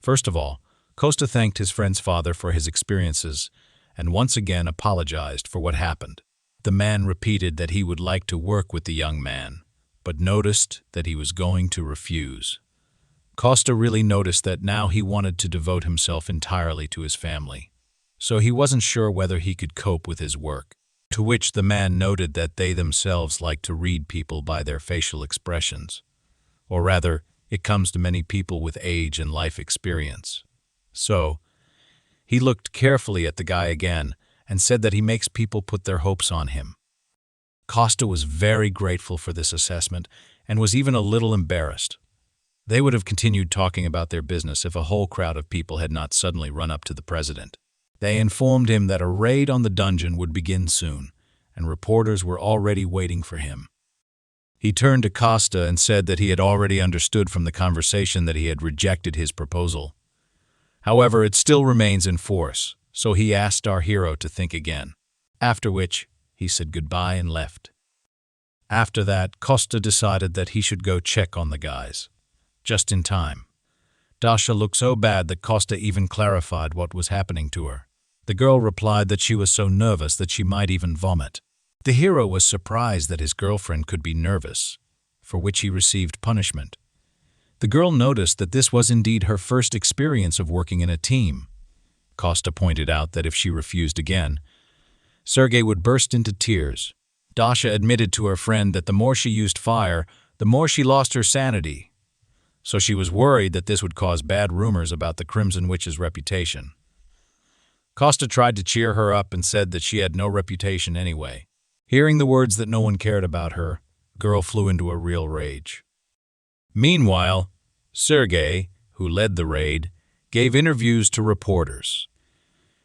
First of all, Costa thanked his friend's father for his experiences and once again apologized for what happened. The man repeated that he would like to work with the young man, but noticed that he was going to refuse. Costa really noticed that now he wanted to devote himself entirely to his family, so he wasn't sure whether he could cope with his work, to which the man noted that they themselves like to read people by their facial expressions, or rather, it comes to many people with age and life experience. So, he looked carefully at the guy again and said that he makes people put their hopes on him. Costa was very grateful for this assessment and was even a little embarrassed. They would have continued talking about their business if a whole crowd of people had not suddenly run up to the president. They informed him that a raid on the dungeon would begin soon, and reporters were already waiting for him. He turned to Costa and said that he had already understood from the conversation that he had rejected his proposal. However, it still remains in force, so he asked our hero to think again, after which he said goodbye and left. After that, Costa decided that he should go check on the guys. Just in time. Dasha looked so bad that Costa even clarified what was happening to her. The girl replied that she was so nervous that she might even vomit. The hero was surprised that his girlfriend could be nervous, for which he received punishment. The girl noticed that this was indeed her first experience of working in a team. Costa pointed out that if she refused again, Sergei would burst into tears. Dasha admitted to her friend that the more she used fire, the more she lost her sanity. So she was worried that this would cause bad rumors about the Crimson Witch's reputation. Costa tried to cheer her up and said that she had no reputation anyway. Hearing the words that no one cared about her, the girl flew into a real rage. Meanwhile, Sergei, who led the raid, gave interviews to reporters.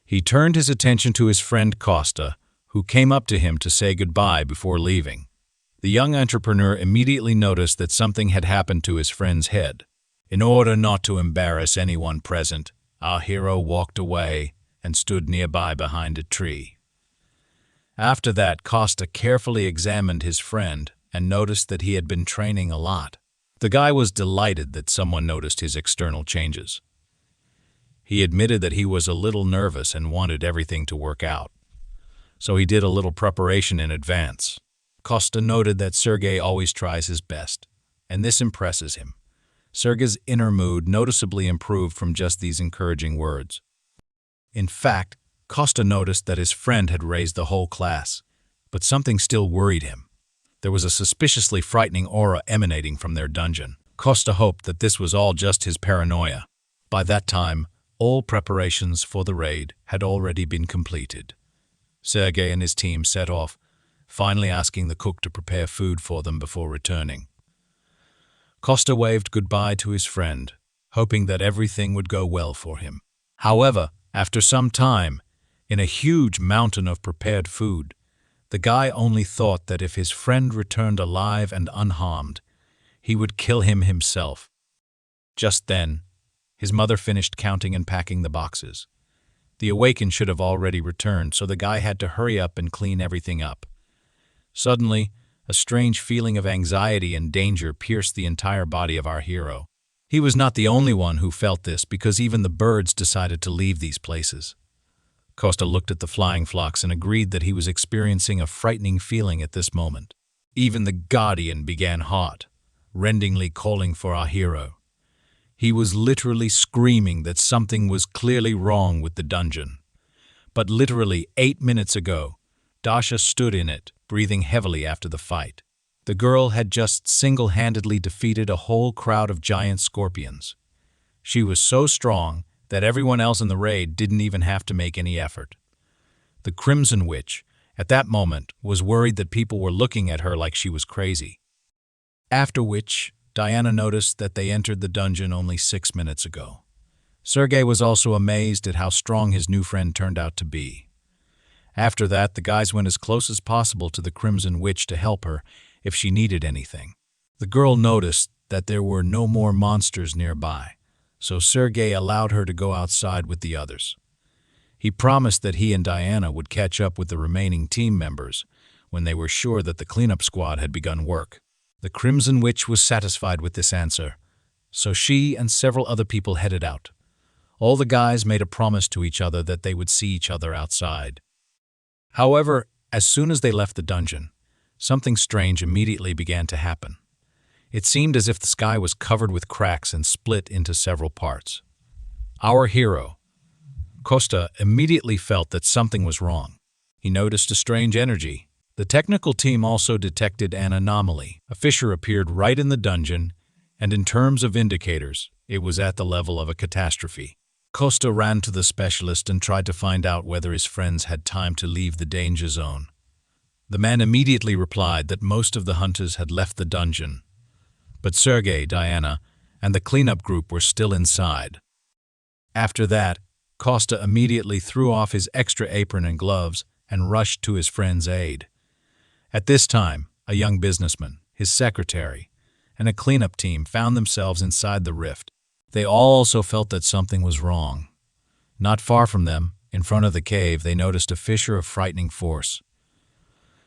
He turned his attention to his friend Costa, who came up to him to say goodbye before leaving. The young entrepreneur immediately noticed that something had happened to his friend's head. In order not to embarrass anyone present, our hero walked away and stood nearby behind a tree. After that, Costa carefully examined his friend and noticed that he had been training a lot. The guy was delighted that someone noticed his external changes. He admitted that he was a little nervous and wanted everything to work out. So he did a little preparation in advance. Costa noted that Sergei always tries his best, and this impresses him. Sergei's inner mood noticeably improved from just these encouraging words. In fact, Costa noticed that his friend had raised the whole class, but something still worried him. There was a suspiciously frightening aura emanating from their dungeon. Costa hoped that this was all just his paranoia. By that time, all preparations for the raid had already been completed. Sergei and his team set off, finally asking the cook to prepare food for them before returning. Costa waved goodbye to his friend, hoping that everything would go well for him. However, after some time, in a huge mountain of prepared food, the guy only thought that if his friend returned alive and unharmed, he would kill him himself. Just then, his mother finished counting and packing the boxes. The awakened should have already returned, so the guy had to hurry up and clean everything up. Suddenly, a strange feeling of anxiety and danger pierced the entire body of our hero. He was not the only one who felt this, because even the birds decided to leave these places. Costa looked at the flying flocks and agreed that he was experiencing a frightening feeling at this moment. Even the guardian began hot, rendingly calling for our hero. He was literally screaming that something was clearly wrong with the dungeon. But literally 8 minutes ago, Dasha stood in it, breathing heavily after the fight. The girl had just single-handedly defeated a whole crowd of giant scorpions. She was so strong that everyone else in the raid didn't even have to make any effort. The Crimson Witch, at that moment, was worried that people were looking at her like she was crazy. After which, Diana noticed that they entered the dungeon only 6 minutes ago. Sergei was also amazed at how strong his new friend turned out to be. After that, the guys went as close as possible to the Crimson Witch to help her if she needed anything. The girl noticed that there were no more monsters nearby, so Sergei allowed her to go outside with the others. He promised that he and Diana would catch up with the remaining team members when they were sure that the cleanup squad had begun work. The Crimson Witch was satisfied with this answer, so she and several other people headed out. All the guys made a promise to each other that they would see each other outside. However, as soon as they left the dungeon, something strange immediately began to happen. It seemed as if the sky was covered with cracks and split into several parts. Our hero, Costa, immediately felt that something was wrong. He noticed a strange energy. The technical team also detected an anomaly. A fissure appeared right in the dungeon, and in terms of indicators, it was at the level of a catastrophe. Costa ran to the specialist and tried to find out whether his friends had time to leave the danger zone. The man immediately replied that most of the hunters had left the dungeon, but Sergei, Diana, and the cleanup group were still inside. After that, Costa immediately threw off his extra apron and gloves and rushed to his friend's aid. At this time, a young businessman, his secretary, and a cleanup team found themselves inside the rift. They all also felt that something was wrong. Not far from them, in front of the cave, they noticed a fissure of frightening force.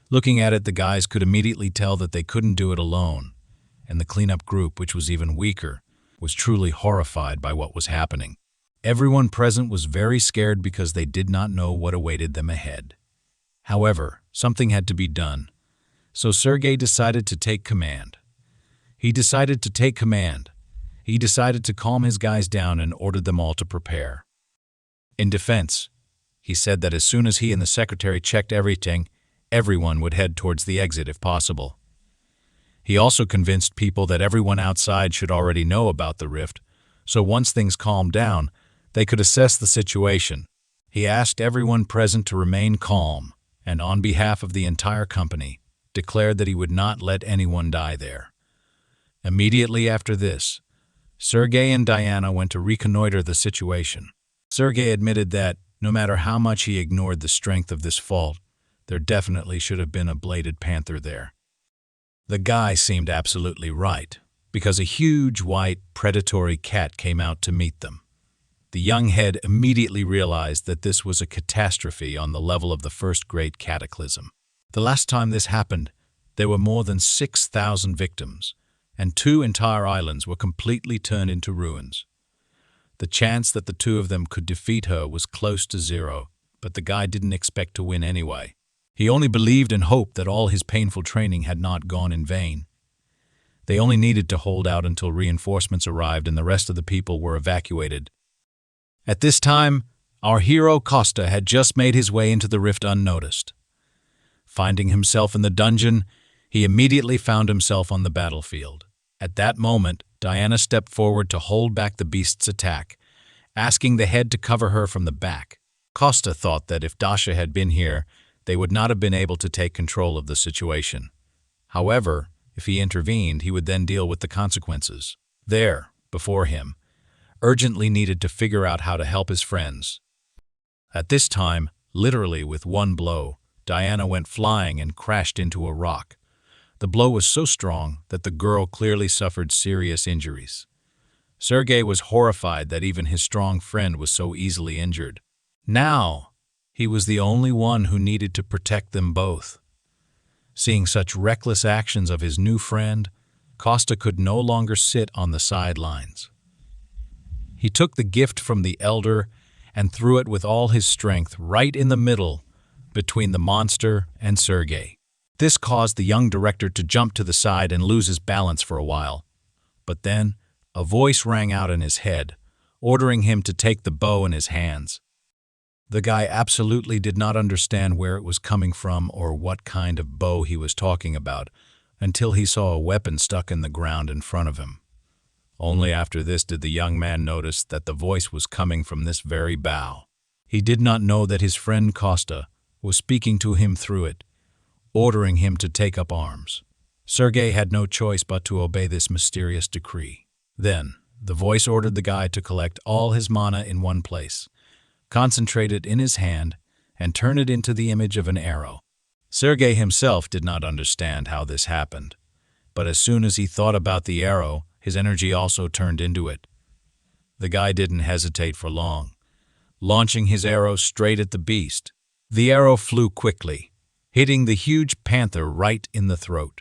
Looking at it, the guys could immediately tell that they couldn't do it alone, and the cleanup group, which was even weaker, was truly horrified by what was happening. Everyone present was very scared because they did not know what awaited them ahead. However, something had to be done, so Sergei decided to take command. He decided to calm his guys down and ordered them all to prepare. In defense, he said that as soon as he and the secretary checked everything, everyone would head towards the exit if possible. He also convinced people that everyone outside should already know about the rift, so once things calmed down, they could assess the situation. He asked everyone present to remain calm, and on behalf of the entire company, declared that he would not let anyone die there. Immediately after this, Sergei and Diana went to reconnoiter the situation. Sergei admitted that, no matter how much he ignored the strength of this fault, there definitely should have been a bladed panther there. The guy seemed absolutely right, because a huge, white, predatory cat came out to meet them. The young head immediately realized that this was a catastrophe on the level of the first great cataclysm. The last time this happened, there were more than 6,000 victims, and 2 entire islands were completely turned into ruins. The chance that the 2 of them could defeat her was close to 0, but the guy didn't expect to win anyway. He only believed and hoped that all his painful training had not gone in vain. They only needed to hold out until reinforcements arrived and the rest of the people were evacuated. At this time, our hero Costa had just made his way into the rift unnoticed. Finding himself in the dungeon, he immediately found himself on the battlefield. At that moment, Diana stepped forward to hold back the beast's attack, asking the head to cover her from the back. Costa thought that if Dasha had been here, they would not have been able to take control of the situation. However, if he intervened, he would then deal with the consequences. There, before him, urgently needed to figure out how to help his friends. At this time, literally with one blow, Diana went flying and crashed into a rock. The blow was so strong that the girl clearly suffered serious injuries. Sergei was horrified that even his strong friend was so easily injured. Now, he was the only one who needed to protect them both. Seeing such reckless actions of his new friend, Costa could no longer sit on the sidelines. He took the gift from the elder and threw it with all his strength right in the middle between the monster and Sergei. This caused the young director to jump to the side and lose his balance for a while. But then, a voice rang out in his head, ordering him to take the bow in his hands. The guy absolutely did not understand where it was coming from or what kind of bow he was talking about until he saw a weapon stuck in the ground in front of him. Only after this did the young man notice that the voice was coming from this very bow. He did not know that his friend Costa was speaking to him through it, ordering him to take up arms. Sergei had no choice but to obey this mysterious decree. Then, the voice ordered the guy to collect all his mana in one place, concentrate it in his hand, and turn it into the image of an arrow. Sergei himself did not understand how this happened, but as soon as he thought about the arrow, his energy also turned into it. The guy didn't hesitate for long, launching his arrow straight at the beast. The arrow flew quickly, hitting the huge panther right in the throat.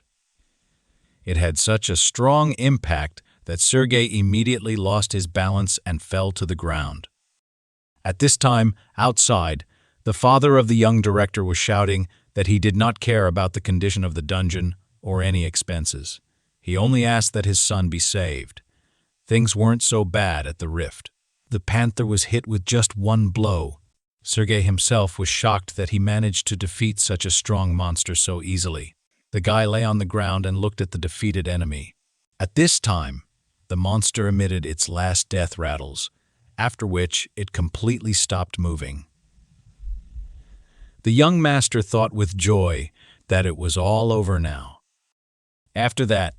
It had such a strong impact that Sergei immediately lost his balance and fell to the ground. At this time, outside, the father of the young director was shouting that he did not care about the condition of the dungeon or any expenses. He only asked that his son be saved. Things weren't so bad at the rift. The panther was hit with just one blow. Sergei himself was shocked that he managed to defeat such a strong monster so easily. The guy lay on the ground and looked at the defeated enemy. At this time, the monster emitted its last death rattles, after which it completely stopped moving. The young master thought with joy that it was all over now. After that,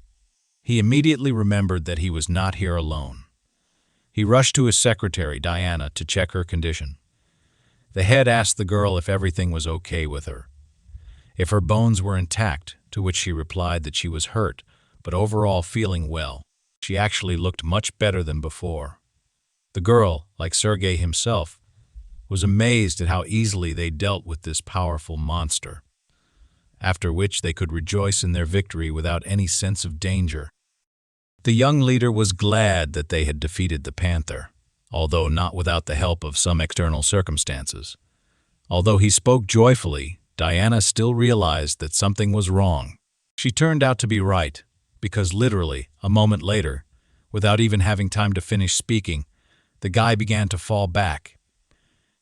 he immediately remembered that he was not here alone. He rushed to his secretary, Diana, to check her condition. The head asked the girl if everything was okay with her, if her bones were intact, to which she replied that she was hurt, but overall feeling well. She actually looked much better than before. The girl, like Sergei himself, was amazed at how easily they dealt with this powerful monster, after which they could rejoice in their victory without any sense of danger. The young leader was glad that they had defeated the panther, although not without the help of some external circumstances. Although he spoke joyfully, Diana still realized that something was wrong. She turned out to be right, because literally, a moment later, without even having time to finish speaking, the guy began to fall back.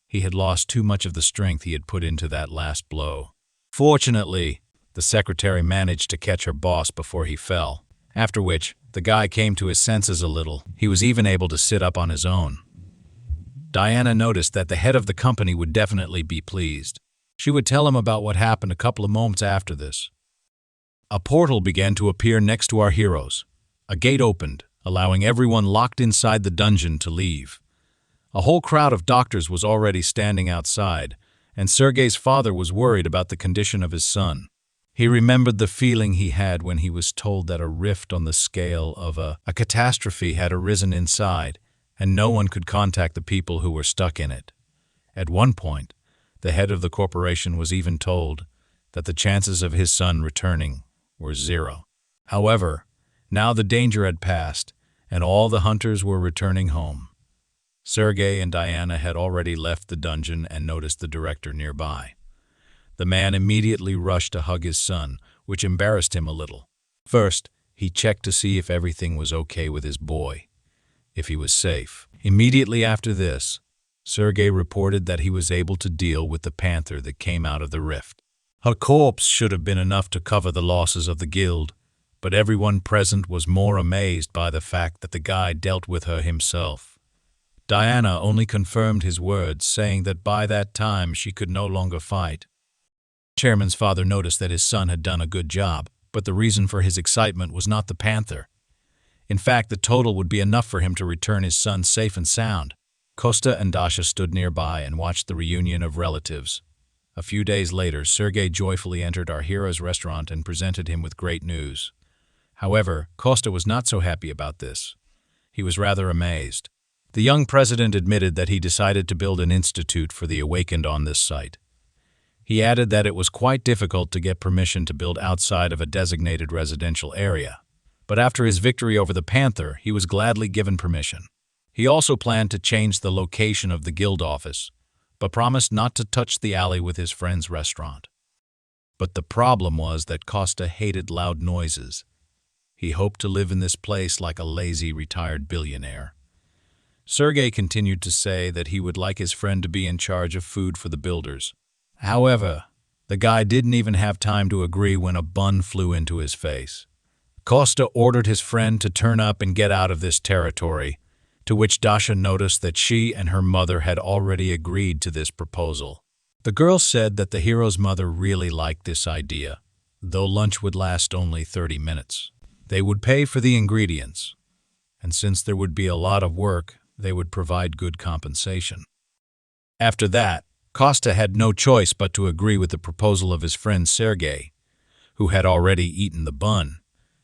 He had lost too much of the strength he had put into that last blow. Fortunately, the secretary managed to catch her boss before he fell, after which the guy came to his senses a little. He was even able to sit up on his own. Diana noticed that the head of the company would definitely be pleased. She would tell him about what happened a couple of moments after this. A portal began to appear next to our heroes. A gate opened, allowing everyone locked inside the dungeon to leave. A whole crowd of doctors was already standing outside, and Sergei's father was worried about the condition of his son. He remembered the feeling he had when he was told that a rift on the scale of a catastrophe had arisen inside, and no one could contact the people who were stuck in it. At one point, the head of the corporation was even told that the chances of his son returning were 0. However, now the danger had passed, and all the hunters were returning home. Sergei and Diana had already left the dungeon and noticed the director nearby. The man immediately rushed to hug his son, which embarrassed him a little. First, he checked to see if everything was okay with his boy, if he was safe. Immediately after this, Sergei reported that he was able to deal with the panther that came out of the rift. Her corpse should have been enough to cover the losses of the guild, but everyone present was more amazed by the fact that the guy dealt with her himself. Diana only confirmed his words, saying that by that time she could no longer fight. Chairman's father noticed that his son had done a good job, but the reason for his excitement was not the panther. In fact, the total would be enough for him to return his son safe and sound. Kosta and Dasha stood nearby and watched the reunion of relatives. A few days later, Sergei joyfully entered our hero's restaurant and presented him with great news. However, Kosta was not so happy about this. He was rather amazed. The young president admitted that he decided to build an institute for the awakened on this site. He added that it was quite difficult to get permission to build outside of a designated residential area. But after his victory over the panther, he was gladly given permission. He also planned to change the location of the guild office, but promised not to touch the alley with his friend's restaurant. But the problem was that Kosta hated loud noises. He hoped to live in this place like a lazy, retired billionaire. Sergei continued to say that he would like his friend to be in charge of food for the builders. However, the guy didn't even have time to agree when a bun flew into his face. Kosta ordered his friend to turn up and get out of this territory, to which Dasha noticed that she and her mother had already agreed to this proposal. The girl said that the hero's mother really liked this idea, though lunch would last only 30 minutes. They would pay for the ingredients, and since there would be a lot of work, they would provide good compensation. After that, Kosta had no choice but to agree with the proposal of his friend Sergei, who had already eaten the bun.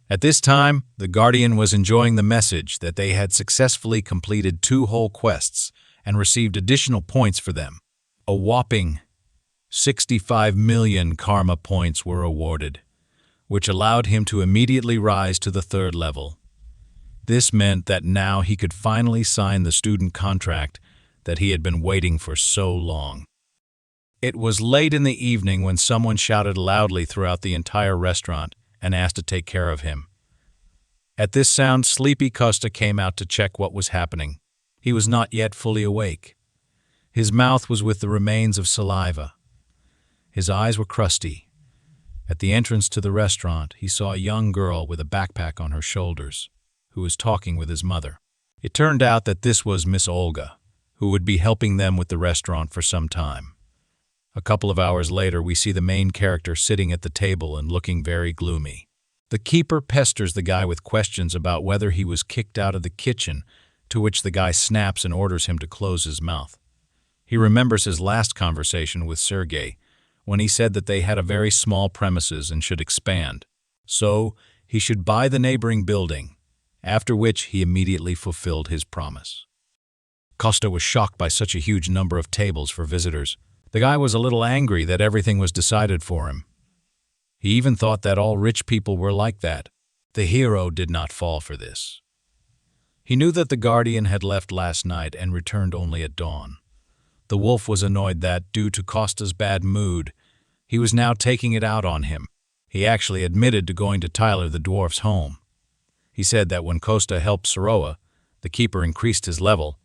At this time, the Guardian was enjoying the message that they had successfully completed 2 whole quests and received additional points for them. A whopping 65 million karma points were awarded, which allowed him to immediately rise to the 3rd level. This meant that now he could finally sign the student contract that he had been waiting for so long. It was late in the evening when someone shouted loudly throughout the entire restaurant and asked to take care of him. At this sound, sleepy Kosta came out to check what was happening. He was not yet fully awake. His mouth was with the remains of saliva. His eyes were crusty. At the entrance to the restaurant, he saw a young girl with a backpack on her shoulders, who was talking with his mother. It turned out that this was Miss Olga, who would be helping them with the restaurant for some time. A couple of hours later, we see the main character sitting at the table and looking very gloomy. The keeper pesters the guy with questions about whether he was kicked out of the kitchen, to which the guy snaps and orders him to close his mouth. He remembers his last conversation with Sergei, when he said that they had a very small premises and should expand. So, he should buy the neighboring building, after which he immediately fulfilled his promise. Kosta was shocked by such a huge number of tables for visitors. The guy was a little angry that everything was decided for him. He even thought that all rich people were like that. The hero did not fall for this. He knew that the Guardian had left last night and returned only at dawn. The wolf was annoyed that, due to Kosta's bad mood, he was now taking it out on him. He actually admitted to going to Tyler the dwarf's home. He said that when Kosta helped Soroa, the keeper increased his level,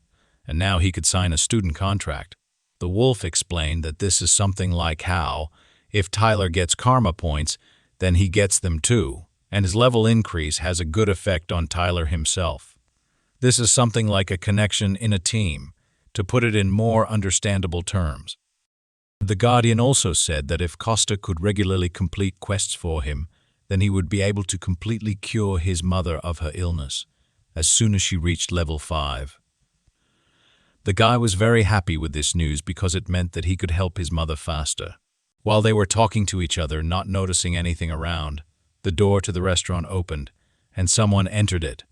and now he could sign a student contract. The wolf explained that this is something like how, if Tyler gets karma points, then he gets them too, and his level increase has a good effect on Tyler himself. This is something like a connection in a team, to put it in more understandable terms. The Guardian also said that if Costa could regularly complete quests for him, then he would be able to completely cure his mother of her illness as soon as she reached level 5. The guy was very happy with this news because it meant that he could help his mother faster. While they were talking to each other, not noticing anything around, the door to the restaurant opened, and someone entered it.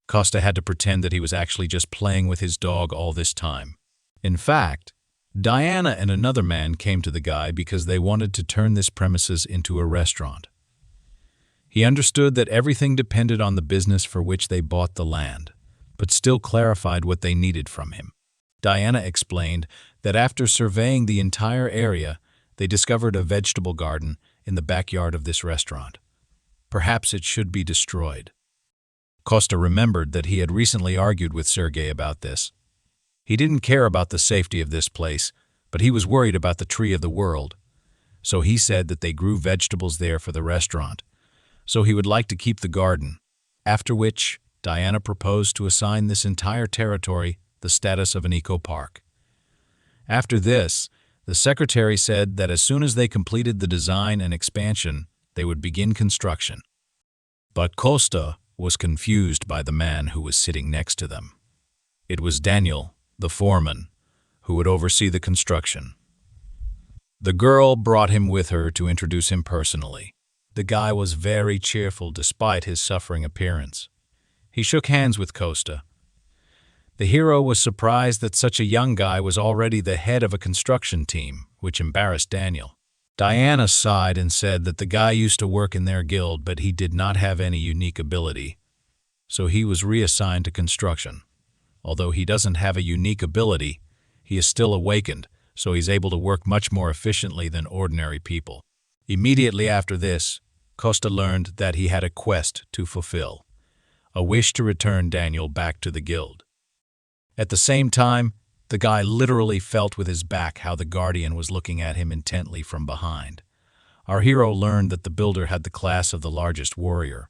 Costa had to pretend that he was actually just playing with his dog all this time. In fact, Diana and another man came to the guy because they wanted to turn this premises into a restaurant. He understood that everything depended on the business for which they bought the land, but still clarified what they needed from him. Diana explained that after surveying the entire area, they discovered a vegetable garden in the backyard of this restaurant. Perhaps it should be destroyed. Costa remembered that he had recently argued with Sergei about this. He didn't care about the safety of this place, but he was worried about the tree of the world. So he said that they grew vegetables there for the restaurant, so he would like to keep the garden. After which, Diana proposed to assign this entire territory the status of an eco-park. After this, the secretary said that as soon as they completed the design and expansion, they would begin construction. But Costa was confused by the man who was sitting next to them. It was Daniel, the foreman, who would oversee the construction. The girl brought him with her to introduce him personally. The guy was very cheerful despite his suffering appearance. He shook hands with Costa. The hero was surprised that such a young guy was already the head of a construction team, which embarrassed Daniel. Diana sighed and said that the guy used to work in their guild, but he did not have any unique ability, so he was reassigned to construction. Although he doesn't have a unique ability, he is still awakened, so he's able to work much more efficiently than ordinary people. Immediately after this, Costa learned that he had a quest to fulfill, a wish to return Daniel back to the guild. At the same time, the guy literally felt with his back how the Guardian was looking at him intently from behind. Our hero learned that the builder had the class of the largest warrior,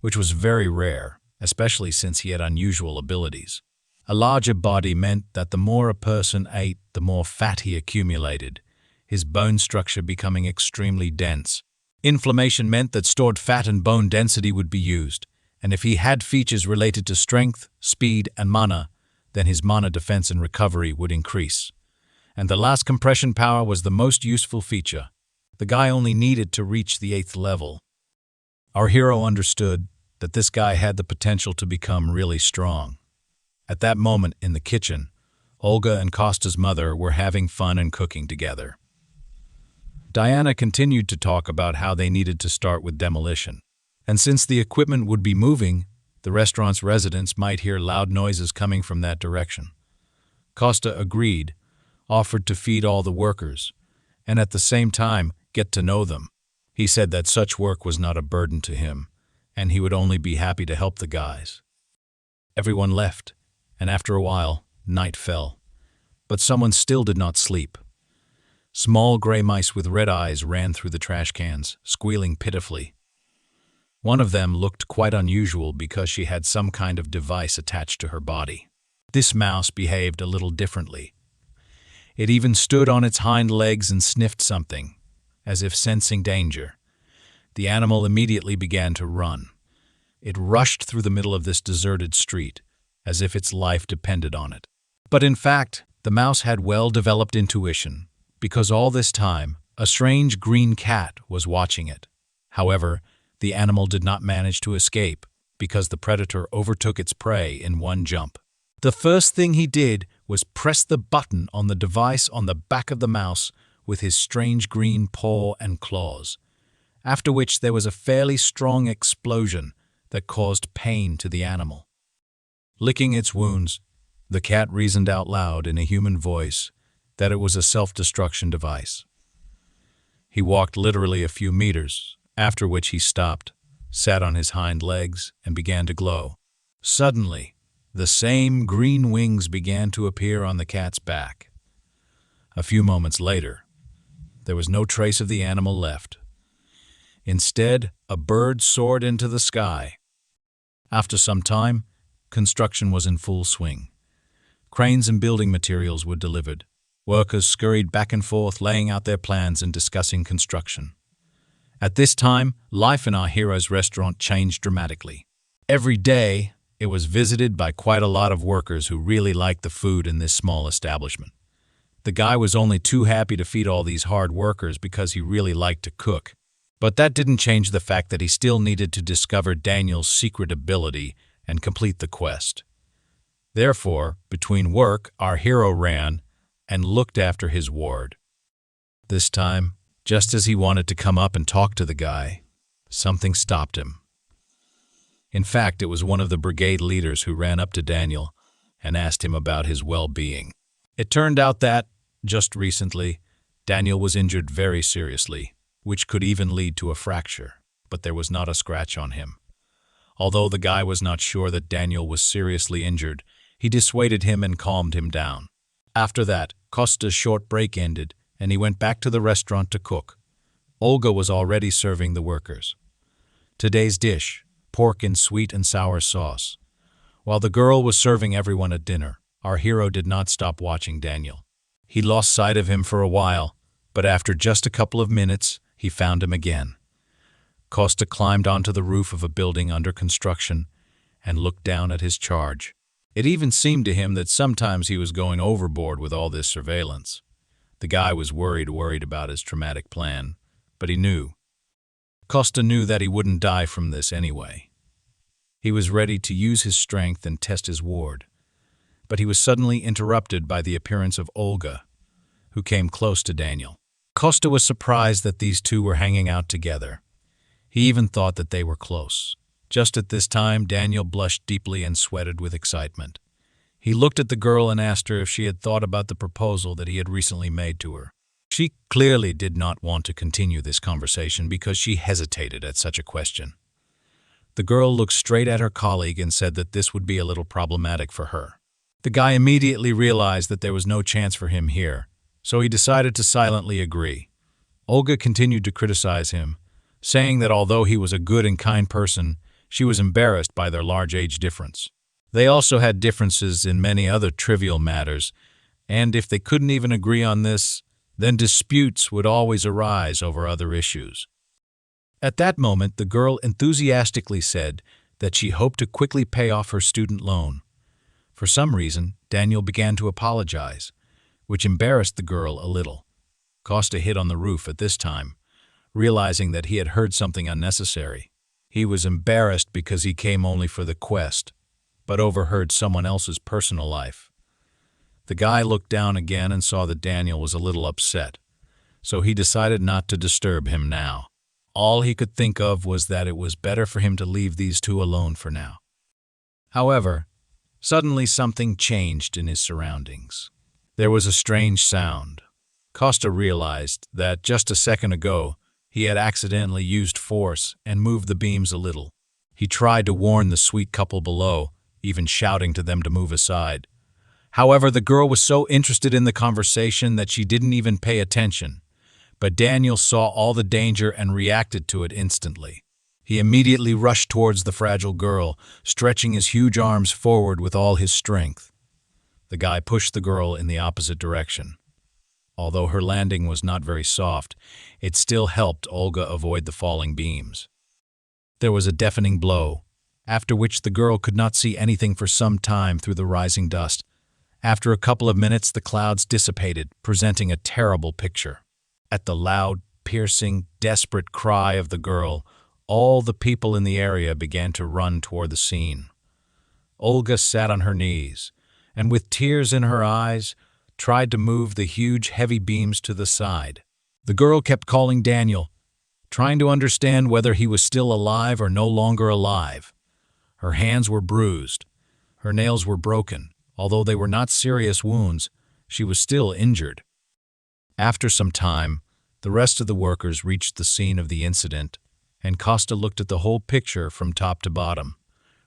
which was very rare, especially since he had unusual abilities. A larger body meant that the more a person ate, the more fat he accumulated, his bone structure becoming extremely dense. Inflammation meant that stored fat and bone density would be used, and if he had features related to strength, speed, and mana, then his mana defense and recovery would increase. And the last compression power was the most useful feature. The guy only needed to reach the 8th level. Our hero understood that this guy had the potential to become really strong. At that moment in the kitchen, Olga and Costa's mother were having fun and cooking together. Diana continued to talk about how they needed to start with demolition. And since the equipment would be moving, the restaurant's residents might hear loud noises coming from that direction. Costa agreed, offered to feed all the workers, and at the same time get to know them. He said that such work was not a burden to him, and he would only be happy to help the guys. Everyone left, and after a while, night fell. But someone still did not sleep. Small gray mice with red eyes ran through the trash cans, squealing pitifully. One of them looked quite unusual because she had some kind of device attached to her body. This mouse behaved a little differently. It even stood on its hind legs and sniffed something, as if sensing danger. The animal immediately began to run. It rushed through the middle of this deserted street, as if its life depended on it. But in fact, the mouse had well-developed intuition, because all this time, a strange green cat was watching it. However, the animal did not manage to escape because the predator overtook its prey in one jump. The first thing he did was press the button on the device on the back of the mouse with his strange green paw and claws, after which there was a fairly strong explosion that caused pain to the animal. Licking its wounds, the cat reasoned out loud in a human voice that it was a self-destruction device. He walked literally a few meters, after which he stopped, sat on his hind legs, and began to glow. Suddenly, the same green wings began to appear on the cat's back. A few moments later, there was no trace of the animal left. Instead, a bird soared into the sky. After some time, construction was in full swing. Cranes and building materials were delivered. Workers scurried back and forth, laying out their plans and discussing construction. At this time, life in our hero's restaurant changed dramatically. Every day, it was visited by quite a lot of workers who really liked the food in this small establishment. The guy was only too happy to feed all these hard workers because he really liked to cook. But that didn't change the fact that he still needed to discover Daniel's secret ability and complete the quest. Therefore, between work, our hero ran and looked after his ward. This time, just as he wanted to come up and talk to the guy, something stopped him. In fact, it was one of the brigade leaders who ran up to Daniel and asked him about his well-being. It turned out that, just recently, Daniel was injured very seriously, which could even lead to a fracture, but there was not a scratch on him. Although the guy was not sure that Daniel was seriously injured, he dissuaded him and calmed him down. After that, Costa's short break ended, and he went back to the restaurant to cook. Olga was already serving the workers. Today's dish, pork in sweet and sour sauce. While the girl was serving everyone at dinner, our hero did not stop watching Daniel. He lost sight of him for a while, but after just a couple of minutes, he found him again. Costa climbed onto the roof of a building under construction and looked down at his charge. It even seemed to him that sometimes he was going overboard with all this surveillance. The guy was worried about his traumatic plan, but he knew. Costa knew that he wouldn't die from this anyway. He was ready to use his strength and test his ward, but he was suddenly interrupted by the appearance of Olga, who came close to Daniel. Costa was surprised that these two were hanging out together. He even thought that they were close. Just at this time, Daniel blushed deeply and sweated with excitement. He looked at the girl and asked her if she had thought about the proposal that he had recently made to her. She clearly did not want to continue this conversation because she hesitated at such a question. The girl looked straight at her colleague and said that this would be a little problematic for her. The guy immediately realized that there was no chance for him here, so he decided to silently agree. Olga continued to criticize him, saying that although he was a good and kind person, she was embarrassed by their large age difference. They also had differences in many other trivial matters, and if they couldn't even agree on this, then disputes would always arise over other issues. At that moment, the girl enthusiastically said that she hoped to quickly pay off her student loan. For some reason, Daniel began to apologize, which embarrassed the girl a little. Costa hid on the roof at this time, realizing that he had heard something unnecessary. He was embarrassed because he came only for the quest, but overheard someone else's personal life. The guy looked down again and saw that Daniel was a little upset, so he decided not to disturb him now. All he could think of was that it was better for him to leave these two alone for now. However, suddenly something changed in his surroundings. There was a strange sound. Costa realized that just a second ago, he had accidentally used force and moved the beams a little. He tried to warn the sweet couple below, even shouting to them to move aside. However, the girl was so interested in the conversation that she didn't even pay attention. But Daniel saw all the danger and reacted to it instantly. He immediately rushed towards the fragile girl, stretching his huge arms forward with all his strength. The guy pushed the girl in the opposite direction. Although her landing was not very soft, it still helped Olga avoid the falling beams. There was a deafening blow, after which the girl could not see anything for some time through the rising dust. After a couple of minutes, the clouds dissipated, presenting a terrible picture. At the loud, piercing, desperate cry of the girl, all the people in the area began to run toward the scene. Olga sat on her knees, and with tears in her eyes, tried to move the huge, heavy beams to the side. The girl kept calling Daniel, trying to understand whether he was still alive or no longer alive. Her hands were bruised. Her nails were broken. Although they were not serious wounds, she was still injured. After some time, the rest of the workers reached the scene of the incident, and Costa looked at the whole picture from top to bottom,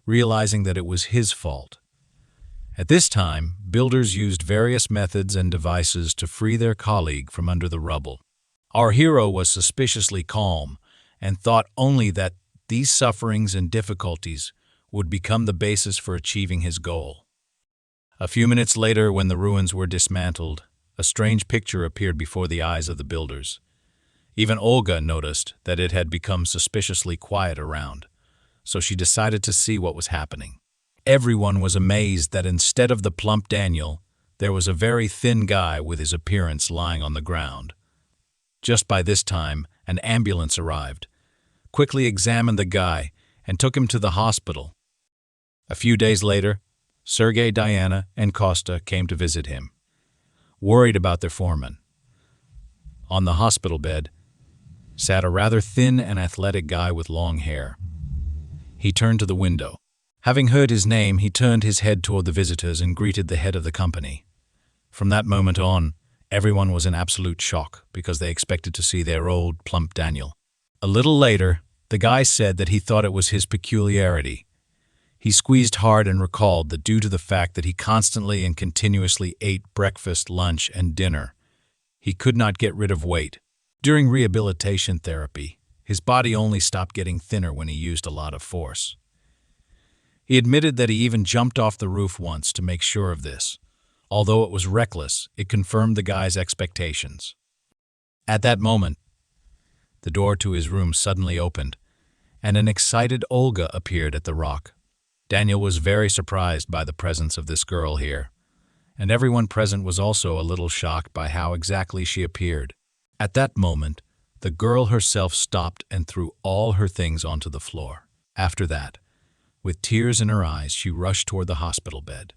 realizing that it was his fault. At this time, builders used various methods and devices to free their colleague from under the rubble. Our hero was suspiciously calm and thought only that these sufferings and difficulties would become the basis for achieving his goal. A few minutes later, when the ruins were dismantled, a strange picture appeared before the eyes of the builders. Even Olga noticed that it had become suspiciously quiet around, so she decided to see what was happening. Everyone was amazed that instead of the plump Daniel, there was a very thin guy with his appearance lying on the ground. Just by this time, an ambulance arrived, quickly examined the guy, and took him to the hospital. A few days later, Sergei, Diana, and Costa came to visit him, worried about their foreman. On the hospital bed sat a rather thin and athletic guy with long hair. He turned to the window. Having heard his name, he turned his head toward the visitors and greeted the head of the company. From that moment on, everyone was in absolute shock because they expected to see their old, plump Daniel. A little later, the guy said that he thought it was his peculiarity. He squeezed hard and recalled that due to the fact that he constantly and continuously ate breakfast, lunch, and dinner, he could not get rid of weight. During rehabilitation therapy, his body only stopped getting thinner when he used a lot of force. He admitted that he even jumped off the roof once to make sure of this. Although it was reckless, it confirmed the guy's expectations. At that moment, the door to his room suddenly opened, and an excited Olga appeared at the rock. Daniel was very surprised by the presence of this girl here, and everyone present was also a little shocked by how exactly she appeared. At that moment, the girl herself stopped and threw all her things onto the floor. After that, with tears in her eyes, she rushed toward the hospital bed.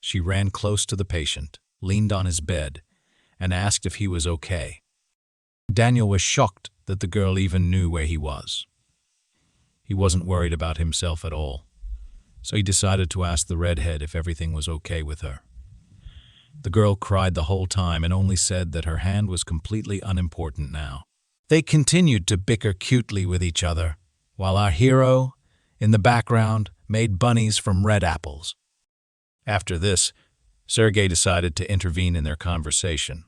She ran close to the patient, leaned on his bed, and asked if he was okay. Daniel was shocked that the girl even knew where he was. He wasn't worried about himself at all, so he decided to ask the redhead if everything was okay with her. The girl cried the whole time and only said that her hand was completely unimportant now. They continued to bicker cutely with each other, while our hero, in the background, made bunnies from red apples. After this, Sergei decided to intervene in their conversation.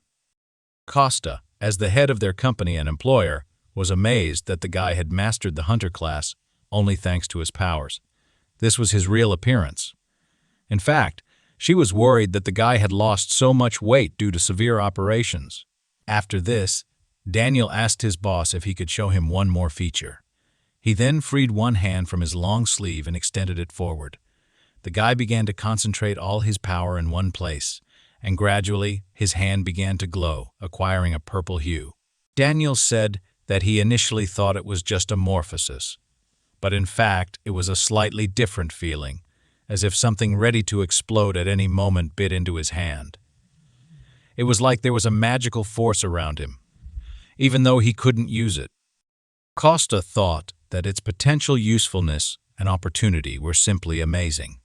Costa, as the head of their company and employer, was amazed that the guy had mastered the hunter class only thanks to his powers. This was his real appearance. In fact, she was worried that the guy had lost so much weight due to severe operations. After this, Daniel asked his boss if he could show him one more feature. He then freed one hand from his long sleeve and extended it forward. The guy began to concentrate all his power in one place, and gradually his hand began to glow, acquiring a purple hue. Daniel said that he initially thought it was just a morphosis, but in fact it was a slightly different feeling, as if something ready to explode at any moment bit into his hand. It was like there was a magical force around him, even though he couldn't use it. Costa thought that its potential usefulness and opportunity were simply amazing.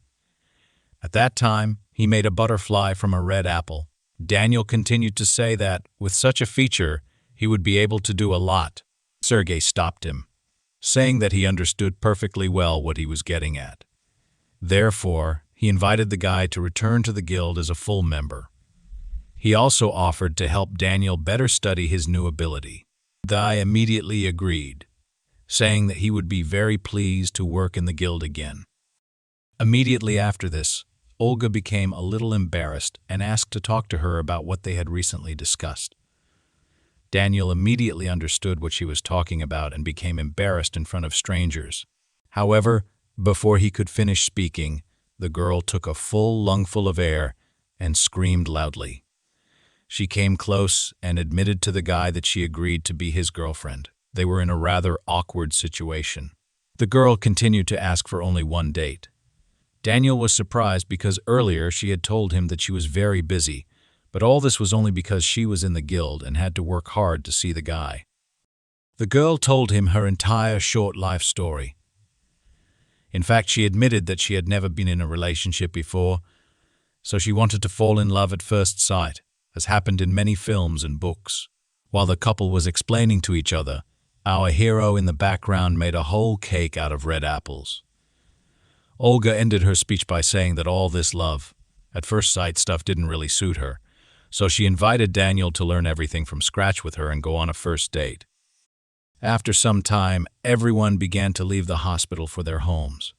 At that time, he made a butterfly from a red apple. Daniel continued to say that, with such a feature, he would be able to do a lot. Sergei stopped him, saying that he understood perfectly well what he was getting at. Therefore, he invited the guy to return to the guild as a full member. He also offered to help Daniel better study his new ability. The guy immediately agreed, saying that he would be very pleased to work in the guild again. Immediately after this, Olga became a little embarrassed and asked to talk to her about what they had recently discussed. Daniel immediately understood what she was talking about and became embarrassed in front of strangers. However, before he could finish speaking, the girl took a full lungful of air and screamed loudly. She came close and admitted to the guy that she agreed to be his girlfriend. They were in a rather awkward situation. The girl continued to ask for only one date. Daniel was surprised because earlier she had told him that she was very busy, but all this was only because she was in the guild and had to work hard to see the guy. The girl told him her entire short life story. In fact, she admitted that she had never been in a relationship before, so she wanted to fall in love at first sight, as happened in many films and books. While the couple was explaining to each other, our hero in the background made a whole cake out of red apples. Olga ended her speech by saying that all this love at first sight stuff didn't really suit her, so she invited Daniel to learn everything from scratch with her and go on a first date. After some time, everyone began to leave the hospital for their homes.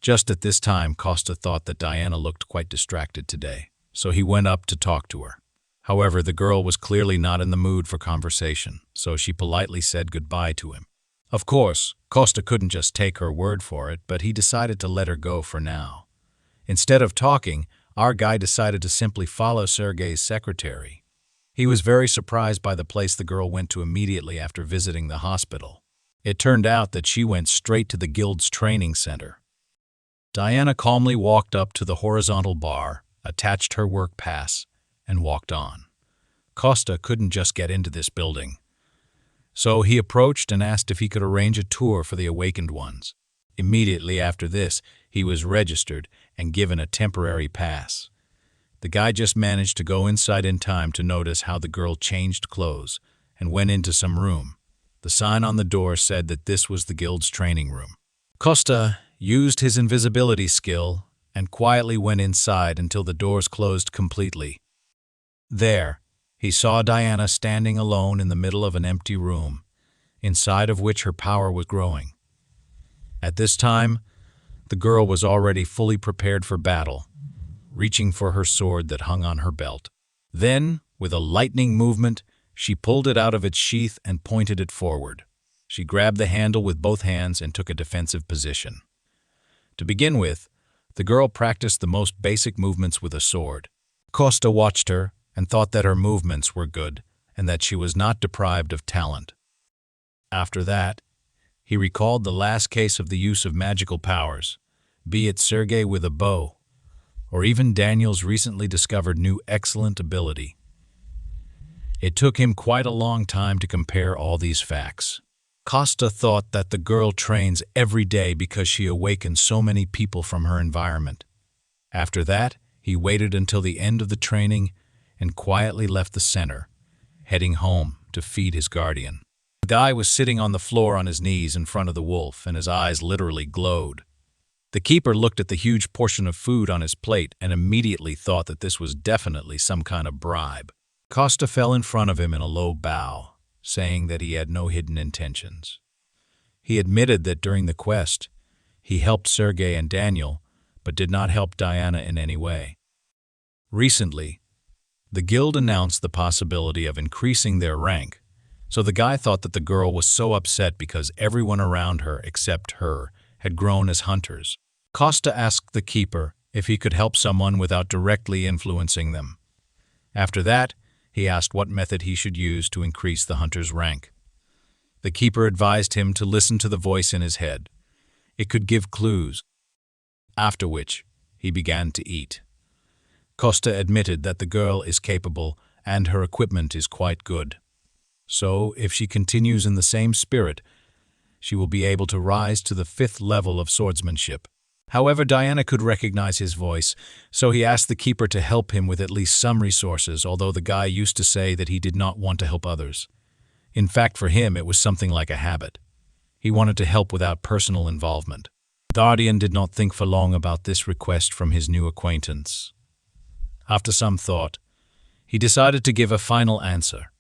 Just at this time, Costa thought that Diana looked quite distracted today, so he went up to talk to her. However, the girl was clearly not in the mood for conversation, so she politely said goodbye to him. Of course, Costa couldn't just take her word for it, but he decided to let her go for now. Instead of talking, our guy decided to simply follow Sergei's secretary. He was very surprised by the place the girl went to immediately after visiting the hospital. It turned out that she went straight to the guild's training center. Diana calmly walked up to the horizontal bar, attached her work pass, and walked on. Costa couldn't just get into this building, so he approached and asked if he could arrange a tour for the awakened ones. Immediately after this, he was registered and given a temporary pass. The guy just managed to go inside in time to notice how the girl changed clothes and went into some room. The sign on the door said that this was the guild's training room. Costa used his invisibility skill and quietly went inside until the doors closed completely. There, he saw Diana standing alone in the middle of an empty room, inside of which her power was growing. At this time, the girl was already fully prepared for battle, reaching for her sword that hung on her belt. Then, with a lightning movement, she pulled it out of its sheath and pointed it forward. She grabbed the handle with both hands and took a defensive position. To begin with, the girl practiced the most basic movements with a sword. Costa watched her and thought that her movements were good and that she was not deprived of talent. After that, he recalled the last case of the use of magical powers, be it Sergei with a bow, or even Daniel's recently discovered new excellent ability. It took him quite a long time to compare all these facts. Costa thought that the girl trains every day because she awakens so many people from her environment. After that, he waited until the end of the training and quietly left the center, heading home to feed his guardian. The guy was sitting on the floor on his knees in front of the wolf, and his eyes literally glowed. The keeper looked at the huge portion of food on his plate and immediately thought that this was definitely some kind of bribe. Costa fell in front of him in a low bow, saying that he had no hidden intentions. He admitted that during the quest, he helped Sergei and Daniel, but did not help Diana in any way. Recently, the guild announced the possibility of increasing their rank, so the guy thought that the girl was so upset because everyone around her except her had grown as hunters. Costa asked the keeper if he could help someone without directly influencing them. After that, he asked what method he should use to increase the hunter's rank. The keeper advised him to listen to the voice in his head. It could give clues. After which, he began to eat. Costa admitted that the girl is capable and her equipment is quite good. So, if she continues in the same spirit, she will be able to rise to the 5th level of swordsmanship. However, Diana could recognize his voice, so he asked the keeper to help him with at least some resources, although the guy used to say that he did not want to help others. In fact, for him, it was something like a habit. He wanted to help without personal involvement. The guardian did not think for long about this request from his new acquaintance. After some thought, he decided to give a final answer.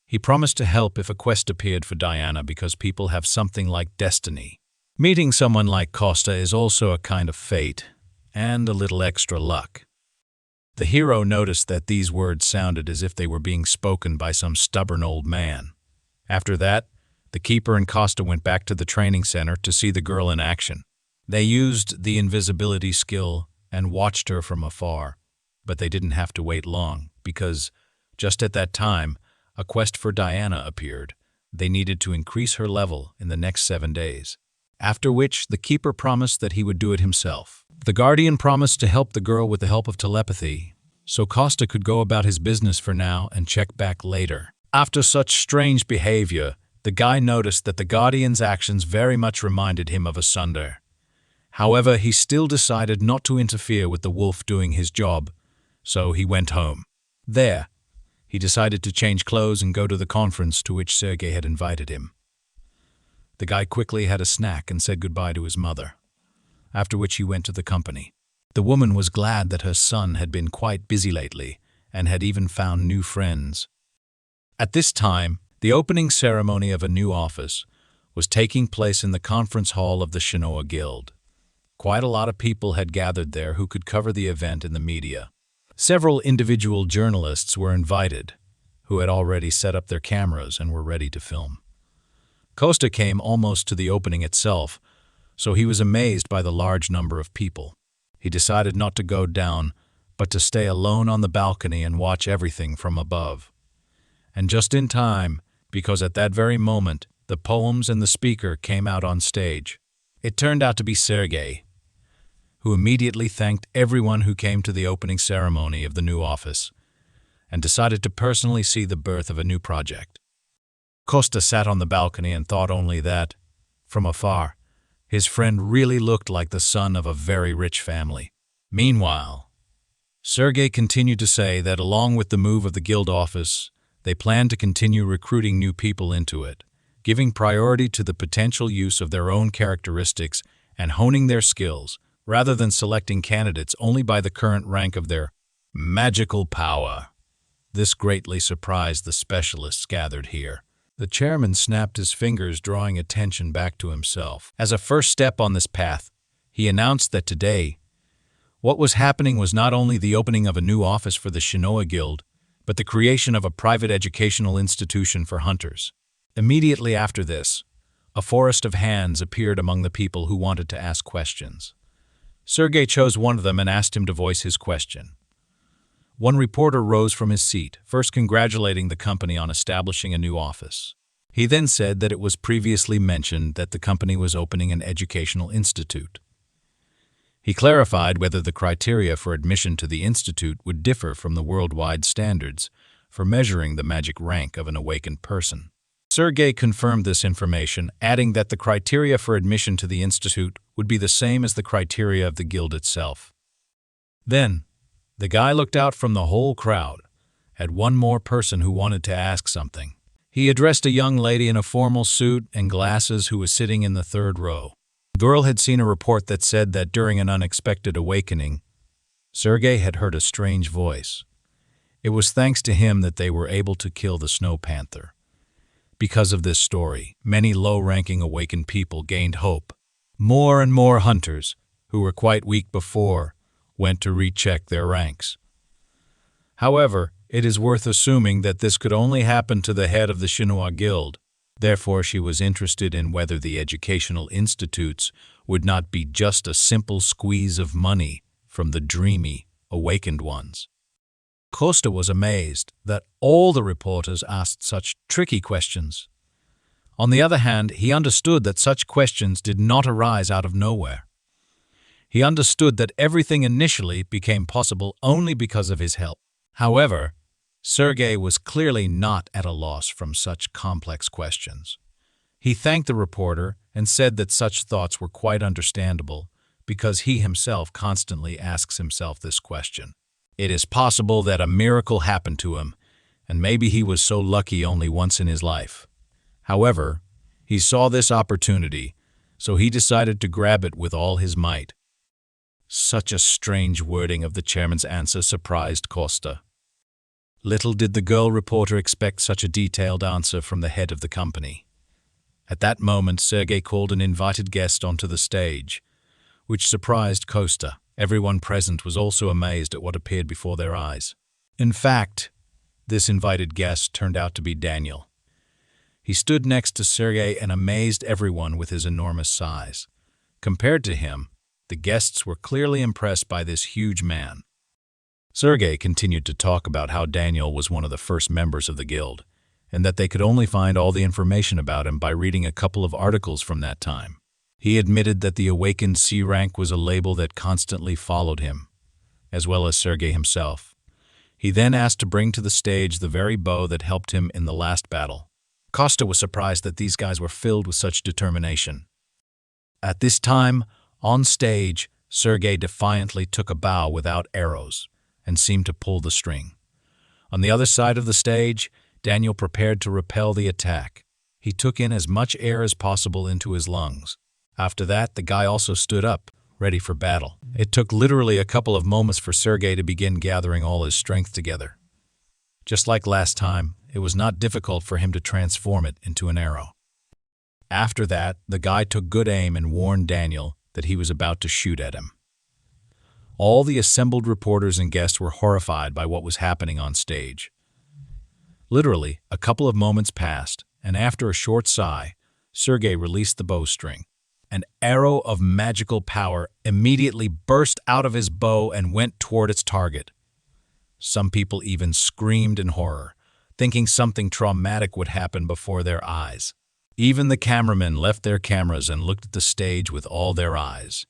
He promised to help if a quest appeared for Diana because people have something like destiny. Meeting someone like Costa is also a kind of fate, and a little extra luck. The hero noticed that these words sounded as if they were being spoken by some stubborn old man. After that, the keeper and Costa went back to the training center to see the girl in action. They used the invisibility skill and watched her from afar, but they didn't have to wait long because, just at that time, a quest for Diana appeared. They needed to increase her level in the next 7 days. After which, the keeper promised that he would do it himself. The guardian promised to help the girl with the help of telepathy, so Costa could go about his business for now and check back later. After such strange behavior, the guy noticed that the guardian's actions very much reminded him of a sunder. However, he still decided not to interfere with the wolf doing his job, so he went home. There, he decided to change clothes and go to the conference to which Sergei had invited him. The guy quickly had a snack and said goodbye to his mother, after which he went to the company. The woman was glad that her son had been quite busy lately and had even found new friends. At this time, the opening ceremony of a new office was taking place in the conference hall of the Shinoa Guild. Quite a lot of people had gathered there who could cover the event in the media. Several individual journalists were invited, who had already set up their cameras and were ready to film. Costa came almost to the opening itself, so he was amazed by the large number of people. He decided not to go down, but to stay alone on the balcony and watch everything from above. And just in time, because at that very moment, the poems and the speaker came out on stage. It turned out to be Sergei, who immediately thanked everyone who came to the opening ceremony of the new office and decided to personally see the birth of a new project. Costa sat on the balcony and thought only that, from afar, his friend really looked like the son of a very rich family. Meanwhile, Sergei continued to say that along with the move of the guild office, they planned to continue recruiting new people into it, giving priority to the potential use of their own characteristics and honing their skills, rather than selecting candidates only by the current rank of their magical power. This greatly surprised the specialists gathered here. The chairman snapped his fingers, drawing attention back to himself. As a first step on this path, he announced that today, what was happening was not only the opening of a new office for the Shinoa Guild, but the creation of a private educational institution for hunters. Immediately after this, a forest of hands appeared among the people who wanted to ask questions. Sergei chose one of them and asked him to voice his question. One reporter rose from his seat, first congratulating the company on establishing a new office. He then said that it was previously mentioned that the company was opening an educational institute. He clarified whether the criteria for admission to the institute would differ from the worldwide standards for measuring the magic rank of an awakened person. Sergei confirmed this information, adding that the criteria for admission to the institute would be the same as the criteria of the guild itself. Then, the guy looked out from the whole crowd at one more person who wanted to ask something. He addressed a young lady in a formal suit and glasses who was sitting in the third row. The girl had seen a report that said that during an unexpected awakening, Sergei had heard a strange voice. It was thanks to him that they were able to kill the snow panther. Because of this story, many low-ranking awakened people gained hope. More and more hunters, who were quite weak before, went to recheck their ranks. However, it is worth assuming that this could only happen to the head of the Shinoa Guild. Therefore, she was interested in whether the educational institutes would not be just a simple squeeze of money from the dreamy, awakened ones. Costa was amazed that all the reporters asked such tricky questions. On the other hand, he understood that such questions did not arise out of nowhere. He understood that everything initially became possible only because of his help. However, Sergei was clearly not at a loss from such complex questions. He thanked the reporter and said that such thoughts were quite understandable because he himself constantly asks himself this question. It is possible that a miracle happened to him, and maybe he was so lucky only once in his life. However, he saw this opportunity, so he decided to grab it with all his might. Such a strange wording of the chairman's answer surprised Costa. Little did the girl reporter expect such a detailed answer from the head of the company. At that moment, Sergei called an invited guest onto the stage, which surprised Costa. Everyone present was also amazed at what appeared before their eyes. In fact, this invited guest turned out to be Daniel. He stood next to Sergei and amazed everyone with his enormous size. Compared to him, the guests were clearly impressed by this huge man. Sergei continued to talk about how Daniel was one of the first members of the guild, and that they could only find all the information about him by reading a couple of articles from that time. He admitted that the awakened C rank was a label that constantly followed him, as well as Sergei himself. He then asked to bring to the stage the very bow that helped him in the last battle. Costa was surprised that these guys were filled with such determination. At this time, on stage, Sergei defiantly took a bow without arrows and seemed to pull the string. On the other side of the stage, Daniel prepared to repel the attack. He took in as much air as possible into his lungs. After that, the guy also stood up, ready for battle. It took literally a couple of moments for Sergei to begin gathering all his strength together. Just like last time, it was not difficult for him to transform it into an arrow. After that, the guy took good aim and warned Daniel that he was about to shoot at him. All the assembled reporters and guests were horrified by what was happening on stage. Literally, a couple of moments passed, and after a short sigh, Sergei released the bowstring. An arrow of magical power immediately burst out of his bow and went toward its target. Some people even screamed in horror, thinking something traumatic would happen before their eyes. Even the cameramen left their cameras and looked at the stage with all their eyes.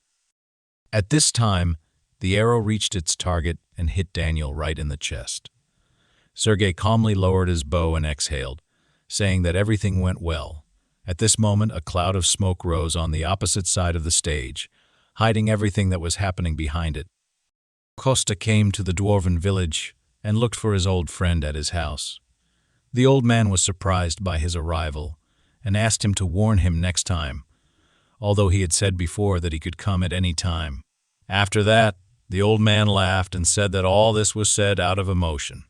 At this time, the arrow reached its target and hit Daniel right in the chest. Sergei calmly lowered his bow and exhaled, saying that everything went well. At this moment, a cloud of smoke rose on the opposite side of the stage, hiding everything that was happening behind it. Costa came to the dwarven village and looked for his old friend at his house. The old man was surprised by his arrival and asked him to warn him next time, although he had said before that he could come at any time. After that, the old man laughed and said that all this was said out of emotion.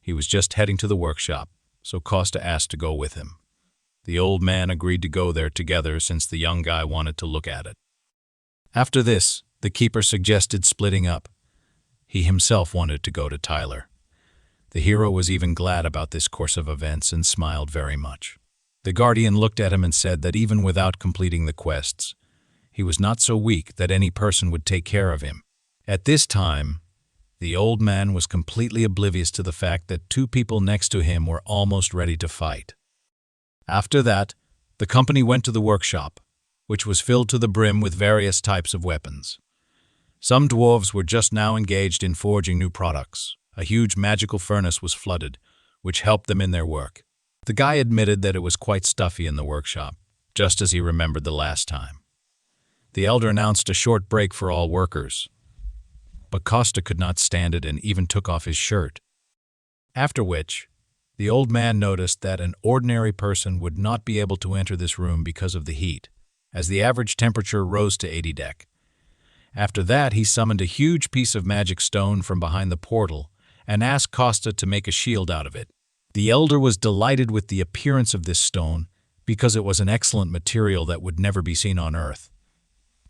He was just heading to the workshop, so Costa asked to go with him. The old man agreed to go there together since the young guy wanted to look at it. After this, the keeper suggested splitting up. He himself wanted to go to Tyler. The hero was even glad about this course of events and smiled very much. The guardian looked at him and said that even without completing the quests, he was not so weak that any person would take care of him. At this time, the old man was completely oblivious to the fact that two people next to him were almost ready to fight. After that, the company went to the workshop, which was filled to the brim with various types of weapons. Some dwarves were just now engaged in forging new products. A huge magical furnace was flooded, which helped them in their work. The guy admitted that it was quite stuffy in the workshop, just as he remembered the last time. The elder announced a short break for all workers, but Costa could not stand it and even took off his shirt. After which, the old man noticed that an ordinary person would not be able to enter this room because of the heat, as the average temperature rose to 80 dec. After that, he summoned a huge piece of magic stone from behind the portal and asked Costa to make a shield out of it. The elder was delighted with the appearance of this stone because it was an excellent material that would never be seen on Earth.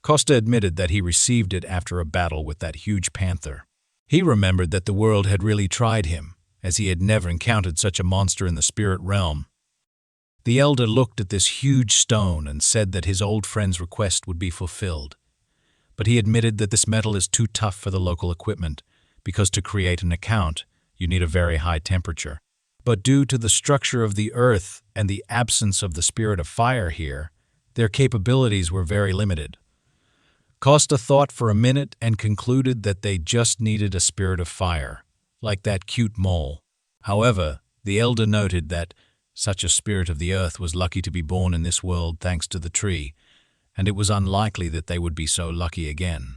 Costa admitted that he received it after a battle with that huge panther. He remembered that the world had really tried him, as he had never encountered such a monster in the spirit realm. The elder looked at this huge stone and said that his old friend's request would be fulfilled. But he admitted that this metal is too tough for the local equipment, because to create an account, you need a very high temperature. But due to the structure of the earth and the absence of the spirit of fire here, their capabilities were very limited. Costa thought for a minute and concluded that they just needed a spirit of fire, like that cute mole. However, the elder noted that such a spirit of the earth was lucky to be born in this world thanks to the tree, and it was unlikely that they would be so lucky again.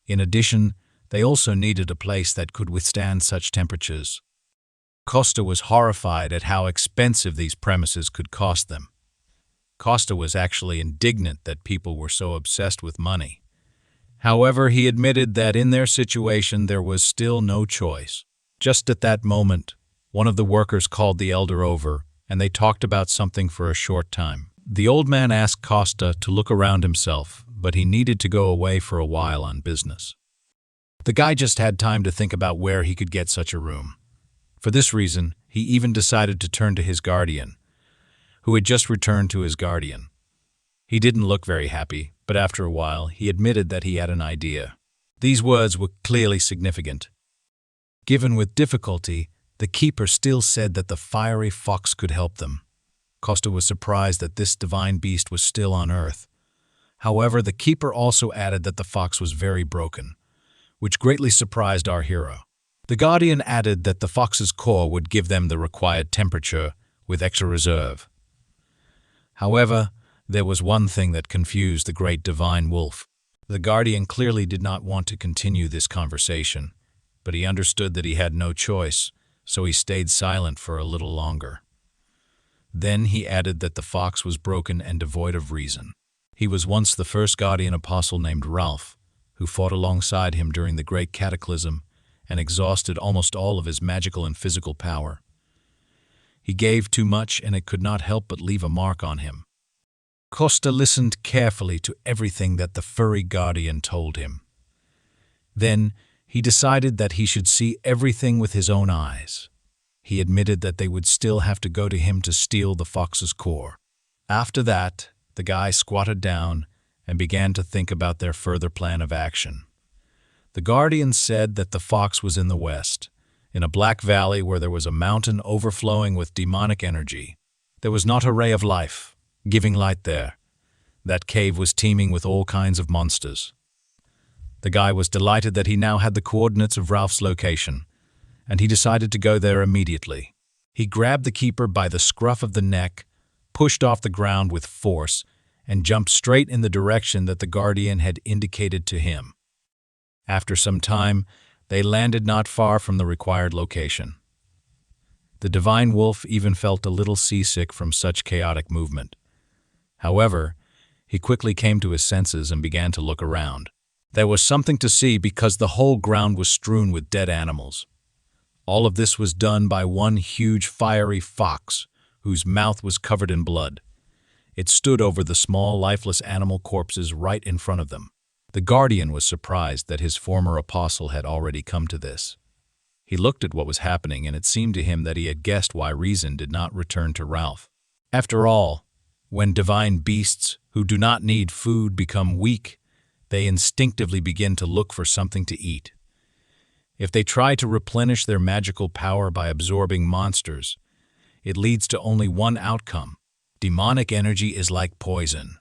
In addition, they also needed a place that could withstand such temperatures. Costa was horrified at how expensive these premises could cost them. Costa was actually indignant that people were so obsessed with money. However, he admitted that in their situation there was still no choice. Just at that moment, one of the workers called the elder over, and they talked about something for a short time. The old man asked Costa to look around himself, but he needed to go away for a while on business. The guy just had time to think about where he could get such a room. For this reason, he even decided to turn to his guardian, who had just returned to his guardian. He didn't look very happy, but after a while, he admitted that he had an idea. These words were clearly significant. Given with difficulty, the keeper still said that the fiery fox could help them. Costa was surprised that this divine beast was still on Earth. However, the keeper also added that the fox was very broken, which greatly surprised our hero. The guardian added that the fox's core would give them the required temperature with extra reserve. However, there was one thing that confused the great divine wolf. The guardian clearly did not want to continue this conversation, but he understood that he had no choice, so he stayed silent for a little longer. Then he added that the fox was broken and devoid of reason. He was once the first guardian apostle named Ralph, who fought alongside him during the Great Cataclysm and exhausted almost all of his magical and physical power. He gave too much and it could not help but leave a mark on him. Costa listened carefully to everything that the furry guardian told him. Then he decided that he should see everything with his own eyes. He admitted that they would still have to go to him to steal the fox's core. After that, the guy squatted down and began to think about their further plan of action. The guardian said that the fox was in the west, in a black valley where there was a mountain overflowing with demonic energy. There was not a ray of life, giving light there. That cave was teeming with all kinds of monsters. The guy was delighted that he now had the coordinates of Ralph's location, and he decided to go there immediately. He grabbed the keeper by the scruff of the neck, pushed off the ground with force, and jumped straight in the direction that the guardian had indicated to him. After some time, they landed not far from the required location. The divine wolf even felt a little seasick from such chaotic movement. However, he quickly came to his senses and began to look around. There was something to see because the whole ground was strewn with dead animals. All of this was done by one huge fiery fox, whose mouth was covered in blood. It stood over the small, lifeless animal corpses right in front of them. The guardian was surprised that his former apostle had already come to this. He looked at what was happening, and it seemed to him that he had guessed why reason did not return to Ralph. After all, when divine beasts who do not need food become weak, they instinctively begin to look for something to eat. If they try to replenish their magical power by absorbing monsters, it leads to only one outcome. Demonic energy is like poison.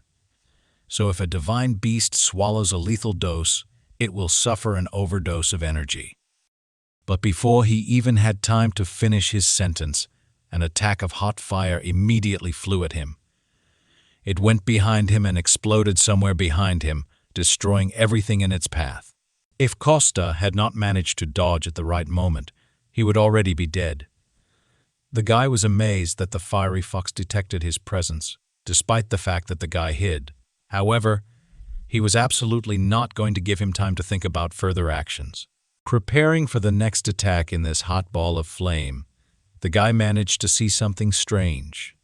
So if a divine beast swallows a lethal dose, it will suffer an overdose of energy. But before he even had time to finish his sentence, an attack of hot fire immediately flew at him. It went behind him and exploded somewhere behind him, destroying everything in its path. If Costa had not managed to dodge at the right moment, he would already be dead. The guy was amazed that the fiery fox detected his presence, despite the fact that the guy hid. However, he was absolutely not going to give him time to think about further actions. Preparing for the next attack in this hot ball of flame, the guy managed to see something strange.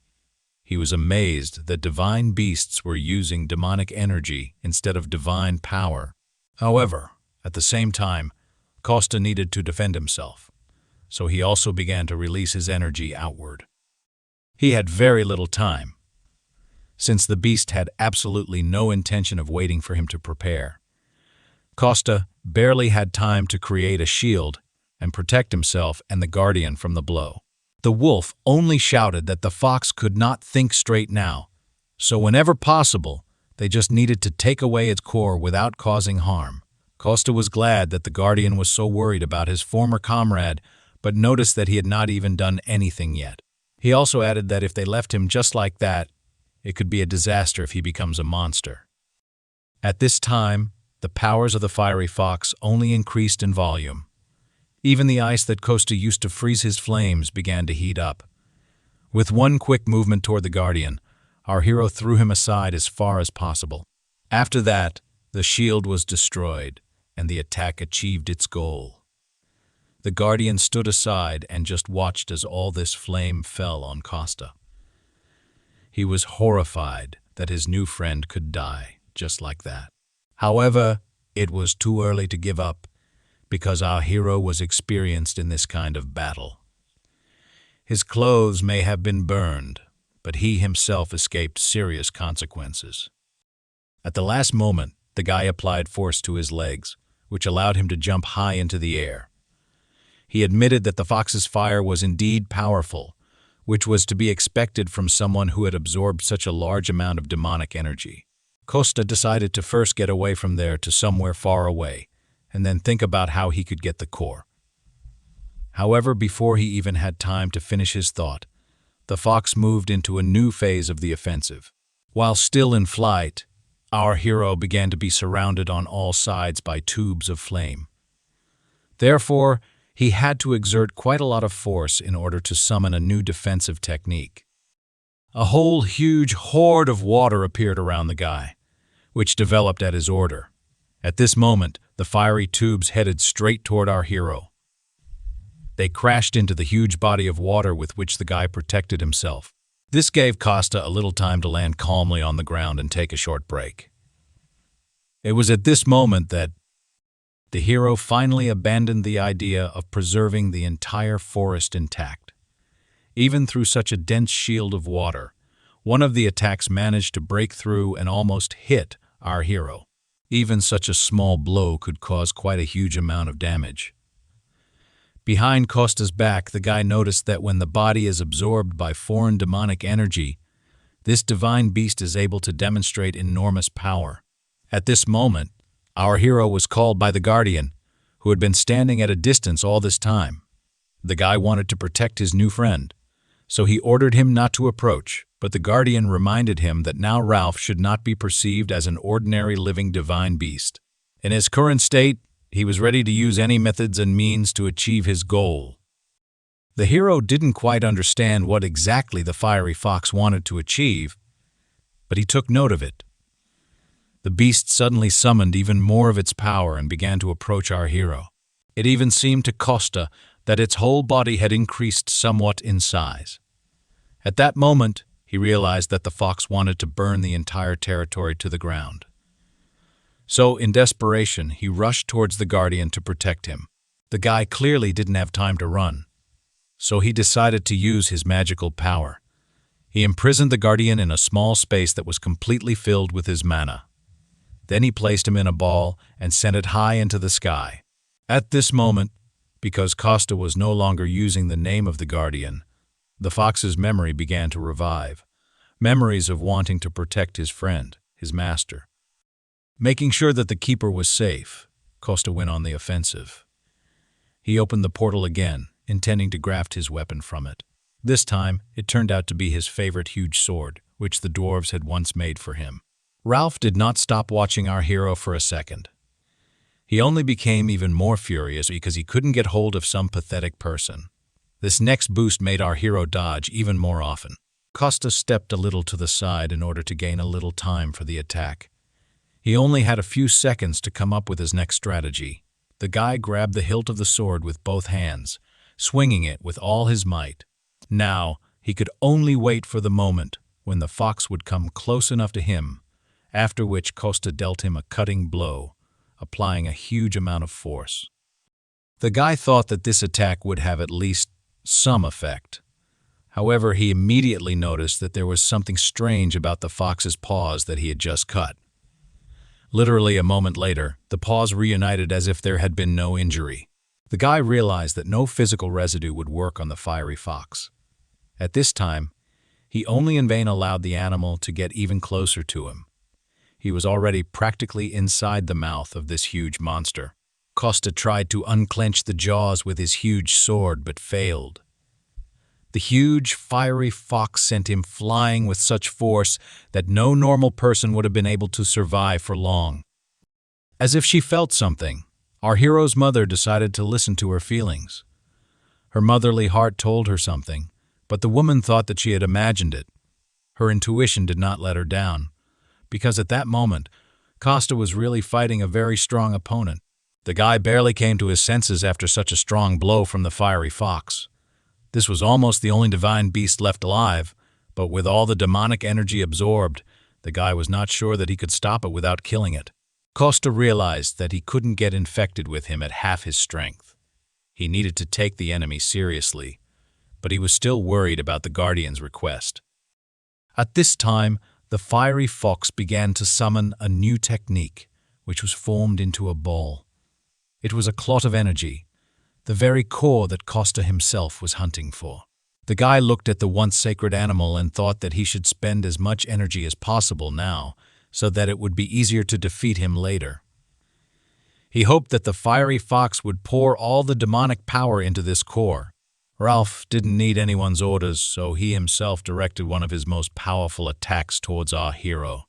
He was amazed that divine beasts were using demonic energy instead of divine power. However, at the same time, Costa needed to defend himself, so he also began to release his energy outward. He had very little time, since the beast had absolutely no intention of waiting for him to prepare. Costa barely had time to create a shield and protect himself and the guardian from the blow. The wolf only shouted that the fox could not think straight now, so whenever possible, they just needed to take away its core without causing harm. Costa was glad that the guardian was so worried about his former comrade, but noticed that he had not even done anything yet. He also added that if they left him just like that, it could be a disaster if he becomes a monster. At this time, the powers of the fiery fox only increased in volume. Even the ice that Costa used to freeze his flames began to heat up. With one quick movement toward the guardian, our hero threw him aside as far as possible. After that, the shield was destroyed, and the attack achieved its goal. The guardian stood aside and just watched as all this flame fell on Costa. He was horrified that his new friend could die just like that. However, it was too early to give up, because our hero was experienced in this kind of battle. His clothes may have been burned, but he himself escaped serious consequences. At the last moment, the guy applied force to his legs, which allowed him to jump high into the air. He admitted that the fox's fire was indeed powerful, which was to be expected from someone who had absorbed such a large amount of demonic energy. Costa decided to first get away from there to somewhere far away, and then think about how he could get the core. However, before he even had time to finish his thought, the fox moved into a new phase of the offensive. While still in flight, our hero began to be surrounded on all sides by tubes of flame. Therefore, he had to exert quite a lot of force in order to summon a new defensive technique. A whole huge horde of water appeared around the guy, which developed at his order. At this moment, the fiery tubes headed straight toward our hero. They crashed into the huge body of water with which the guy protected himself. This gave Costa a little time to land calmly on the ground and take a short break. It was at this moment that the hero finally abandoned the idea of preserving the entire forest intact. Even through such a dense shield of water, one of the attacks managed to break through and almost hit our hero. Even such a small blow could cause quite a huge amount of damage. Behind Costa's back, the guy noticed that when the body is absorbed by foreign demonic energy, this divine beast is able to demonstrate enormous power. At this moment, our hero was called by the guardian, who had been standing at a distance all this time. The guy wanted to protect his new friend, so he ordered him not to approach, but the guardian reminded him that now Ralph should not be perceived as an ordinary living divine beast. In his current state, he was ready to use any methods and means to achieve his goal. The hero didn't quite understand what exactly the fiery fox wanted to achieve, but he took note of it. The beast suddenly summoned even more of its power and began to approach our hero. It even seemed to Costa that its whole body had increased somewhat in size. At that moment, he realized that the fox wanted to burn the entire territory to the ground. So, in desperation, he rushed towards the guardian to protect him. The guy clearly didn't have time to run, so he decided to use his magical power. He imprisoned the guardian in a small space that was completely filled with his mana. Then he placed him in a ball and sent it high into the sky. At this moment, because Costa was no longer using the name of the guardian, the fox's memory began to revive. Memories of wanting to protect his friend, his master. Making sure that the keeper was safe, Costa went on the offensive. He opened the portal again, intending to graft his weapon from it. This time, it turned out to be his favorite huge sword, which the dwarves had once made for him. Ralph did not stop watching our hero for a second. He only became even more furious because he couldn't get hold of some pathetic person. This next boost made our hero dodge even more often. Costa stepped a little to the side in order to gain a little time for the attack. He only had a few seconds to come up with his next strategy. The guy grabbed the hilt of the sword with both hands, swinging it with all his might. Now, he could only wait for the moment when the fox would come close enough to him, after which Costa dealt him a cutting blow, applying a huge amount of force. The guy thought that this attack would have at least some effect. However, he immediately noticed that there was something strange about the fox's paws that he had just cut. Literally a moment later, the paws reunited as if there had been no injury. The guy realized that no physical residue would work on the fiery fox. At this time, he only in vain allowed the animal to get even closer to him. He was already practically inside the mouth of this huge monster. Costa tried to unclench the jaws with his huge sword, but failed. The huge, fiery fox sent him flying with such force that no normal person would have been able to survive for long. As if she felt something, our hero's mother decided to listen to her feelings. Her motherly heart told her something, but the woman thought that she had imagined it. Her intuition did not let her down, because at that moment, Costa was really fighting a very strong opponent. The guy barely came to his senses after such a strong blow from the fiery fox. This was almost the only divine beast left alive, but with all the demonic energy absorbed, the guy was not sure that he could stop it without killing it. Costa realized that he couldn't get infected with him at half his strength. He needed to take the enemy seriously, but he was still worried about the guardian's request. At this time, the fiery fox began to summon a new technique, which was formed into a ball. It was a clot of energy, the very core that Costa himself was hunting for. The guy looked at the once sacred animal and thought that he should spend as much energy as possible now, so that it would be easier to defeat him later. He hoped that the fiery fox would pour all the demonic power into this core. Ralph didn't need anyone's orders, so he himself directed one of his most powerful attacks towards our hero.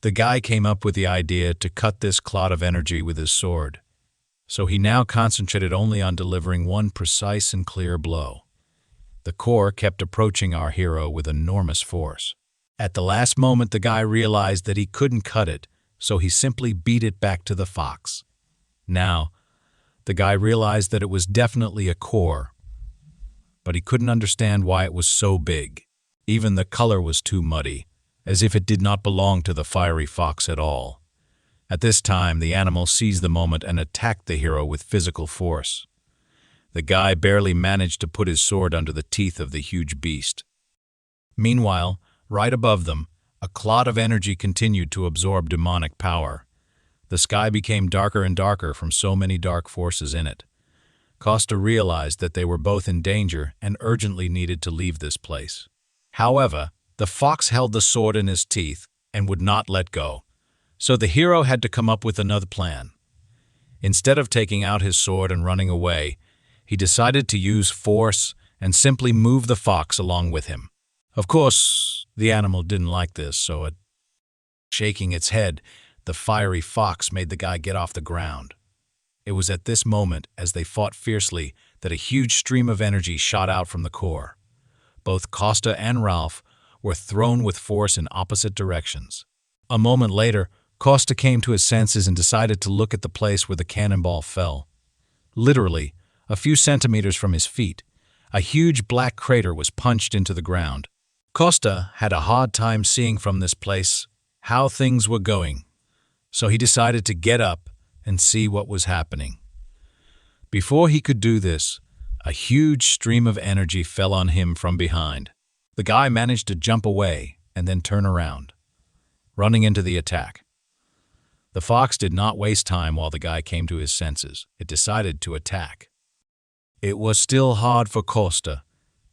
The guy came up with the idea to cut this clot of energy with his sword, so he now concentrated only on delivering one precise and clear blow. The core kept approaching our hero with enormous force. At the last moment, the guy realized that he couldn't cut it, so he simply beat it back to the fox. Now, the guy realized that it was definitely a core, but he couldn't understand why it was so big. Even the color was too muddy, as if it did not belong to the fiery fox at all. At this time, the animal seized the moment and attacked the hero with physical force. The guy barely managed to put his sword under the teeth of the huge beast. Meanwhile, right above them, a clot of energy continued to absorb demonic power. The sky became darker and darker from so many dark forces in it. Costa realized that they were both in danger and urgently needed to leave this place. However, the fox held the sword in his teeth and would not let go, so the hero had to come up with another plan. Instead of taking out his sword and running away, he decided to use force and simply move the fox along with him. Of course, the animal didn't like this, so shaking its head, the fiery fox made the guy get off the ground. It was at this moment, as they fought fiercely, that a huge stream of energy shot out from the core. Both Costa and Ralph were thrown with force in opposite directions. A moment later, Costa came to his senses and decided to look at the place where the cannonball fell. Literally, a few centimeters from his feet, a huge black crater was punched into the ground. Costa had a hard time seeing from this place how things were going, so he decided to get up and see what was happening. Before he could do this, a huge stream of energy fell on him from behind. The guy managed to jump away and then turn around, running into the attack. The fox did not waste time while the guy came to his senses. It decided to attack. It was still hard for Costa,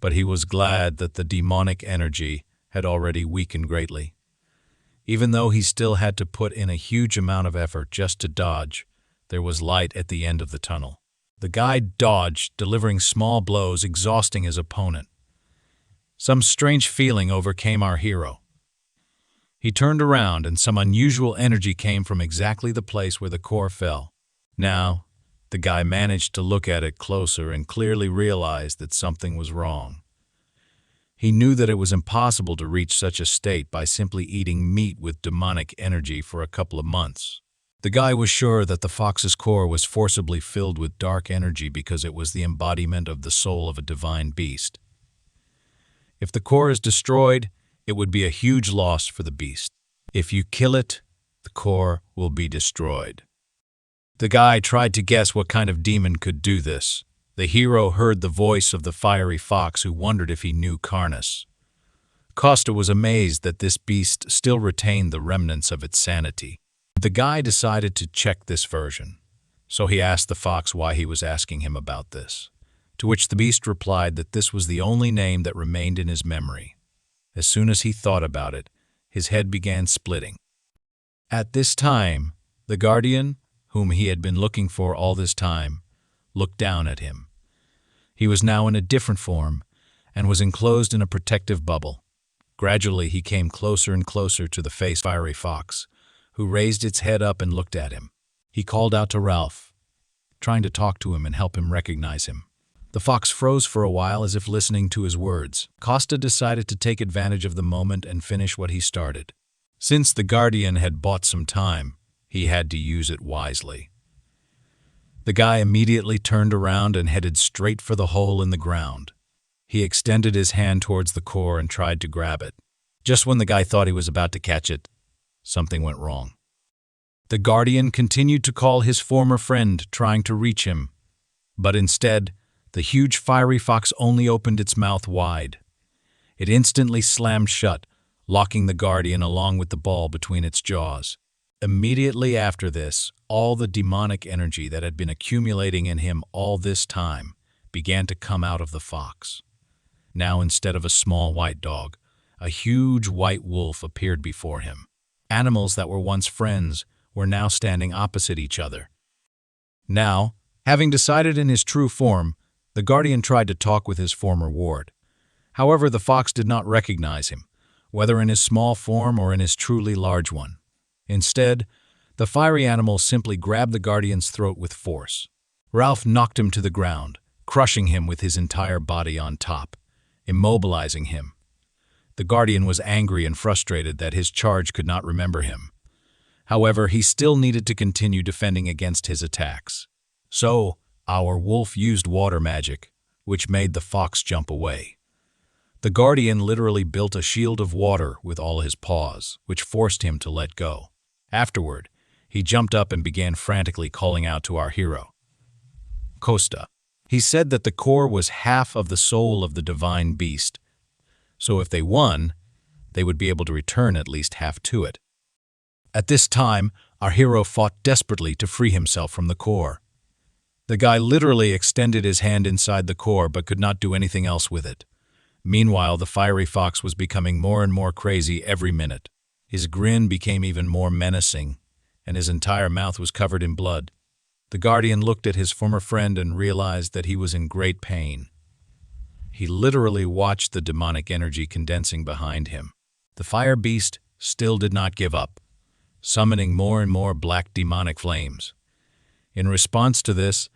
but he was glad that the demonic energy had already weakened greatly. Even though he still had to put in a huge amount of effort just to dodge, there was light at the end of the tunnel. The guy dodged, delivering small blows, exhausting his opponent. Some strange feeling overcame our hero. He turned around and some unusual energy came from exactly the place where the core fell. Now, the guy managed to look at it closer and clearly realized that something was wrong. He knew that it was impossible to reach such a state by simply eating meat with demonic energy for a couple of months. The guy was sure that the fox's core was forcibly filled with dark energy because it was the embodiment of the soul of a divine beast. If the core is destroyed, it would be a huge loss for the beast. If you kill it, the core will be destroyed. The guy tried to guess what kind of demon could do this. The hero heard the voice of the fiery fox who wondered if he knew Carnis. Costa was amazed that this beast still retained the remnants of its sanity. The guy decided to check this version, so he asked the fox why he was asking him about this, to which the beast replied that this was the only name that remained in his memory. As soon as he thought about it, his head began splitting. At this time, the guardian, whom he had been looking for all this time, looked down at him. He was now in a different form and was enclosed in a protective bubble. Gradually, he came closer and closer to the fiery fox, who raised its head up and looked at him. He called out to Ralph, trying to talk to him and help him recognize him. The fox froze for a while as if listening to his words. Costa decided to take advantage of the moment and finish what he started. Since the guardian had bought some time, he had to use it wisely. The guy immediately turned around and headed straight for the hole in the ground. He extended his hand towards the core and tried to grab it. Just when the guy thought he was about to catch it, something went wrong. The guardian continued to call his former friend, trying to reach him, but instead, the huge fiery fox only opened its mouth wide. It instantly slammed shut, locking the guardian along with the ball between its jaws. Immediately after this, all the demonic energy that had been accumulating in him all this time began to come out of the fox. Now, instead of a small white dog, a huge white wolf appeared before him. Animals that were once friends were now standing opposite each other. Now, having decided in his true form, the guardian tried to talk with his former ward. However, the fox did not recognize him, whether in his small form or in his truly large one. Instead, the fiery animal simply grabbed the guardian's throat with force. Ralph knocked him to the ground, crushing him with his entire body on top, immobilizing him. The guardian was angry and frustrated that his charge could not remember him. However, he still needed to continue defending against his attacks. So, our wolf used water magic, which made the fox jump away. The guardian literally built a shield of water with all his paws, which forced him to let go. Afterward, he jumped up and began frantically calling out to our hero, Costa. He said that the core was half of the soul of the divine beast, so if they won, they would be able to return at least half to it. At this time, our hero fought desperately to free himself from the core. The guy literally extended his hand inside the core but could not do anything else with it. Meanwhile, the fiery fox was becoming more and more crazy every minute. His grin became even more menacing, and his entire mouth was covered in blood. The guardian looked at his former friend and realized that he was in great pain. He literally watched the demonic energy condensing behind him. The fire beast still did not give up, summoning more and more black demonic flames. In response to this,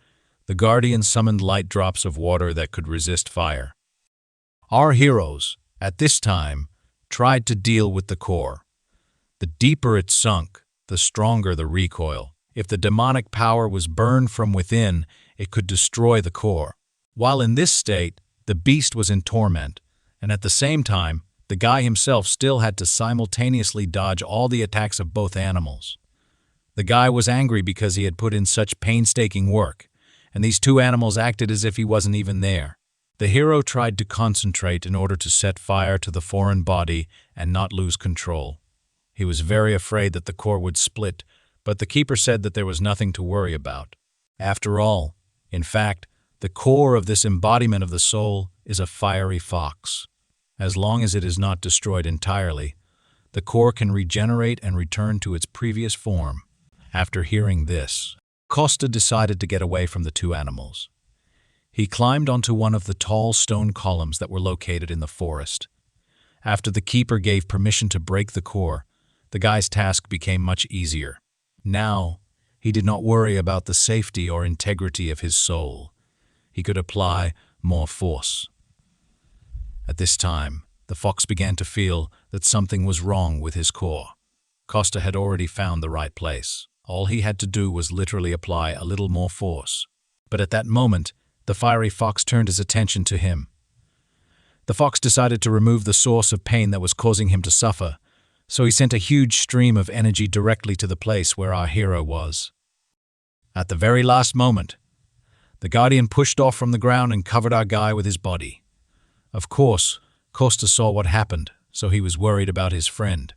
the guardian summoned light drops of water that could resist fire. Our heroes, at this time, tried to deal with the core. The deeper it sunk, the stronger the recoil. If the demonic power was burned from within, it could destroy the core. While in this state, the beast was in torment, and at the same time, the guy himself still had to simultaneously dodge all the attacks of both animals. The guy was angry because he had put in such painstaking work, and these two animals acted as if he wasn't even there. The hero tried to concentrate in order to set fire to the foreign body and not lose control. He was very afraid that the core would split, but the keeper said that there was nothing to worry about. After all, in fact, the core of this embodiment of the soul is a fiery fox. As long as it is not destroyed entirely, the core can regenerate and return to its previous form. After hearing this, Costa decided to get away from the two animals. He climbed onto one of the tall stone columns that were located in the forest. After the keeper gave permission to break the core, the guy's task became much easier. Now, he did not worry about the safety or integrity of his soul. He could apply more force. At this time, the fox began to feel that something was wrong with his core. Costa had already found the right place. All he had to do was literally apply a little more force. But at that moment, the fiery fox turned his attention to him. The fox decided to remove the source of pain that was causing him to suffer, so he sent a huge stream of energy directly to the place where our hero was. At the very last moment, the guardian pushed off from the ground and covered our guy with his body. Of course, Costa saw what happened, so he was worried about his friend.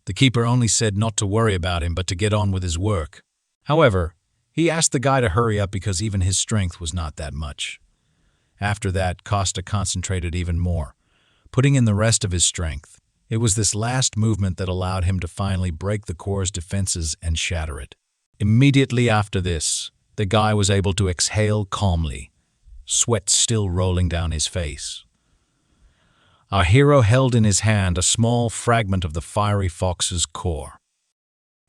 The keeper only said not to worry about him but to get on with his work. However, he asked the guy to hurry up because even his strength was not that much. After that, Costa concentrated even more, putting in the rest of his strength. It was this last movement that allowed him to finally break the core's defenses and shatter it. Immediately after this, the guy was able to exhale calmly, sweat still rolling down his face. Our hero held in his hand a small fragment of the fiery fox's core.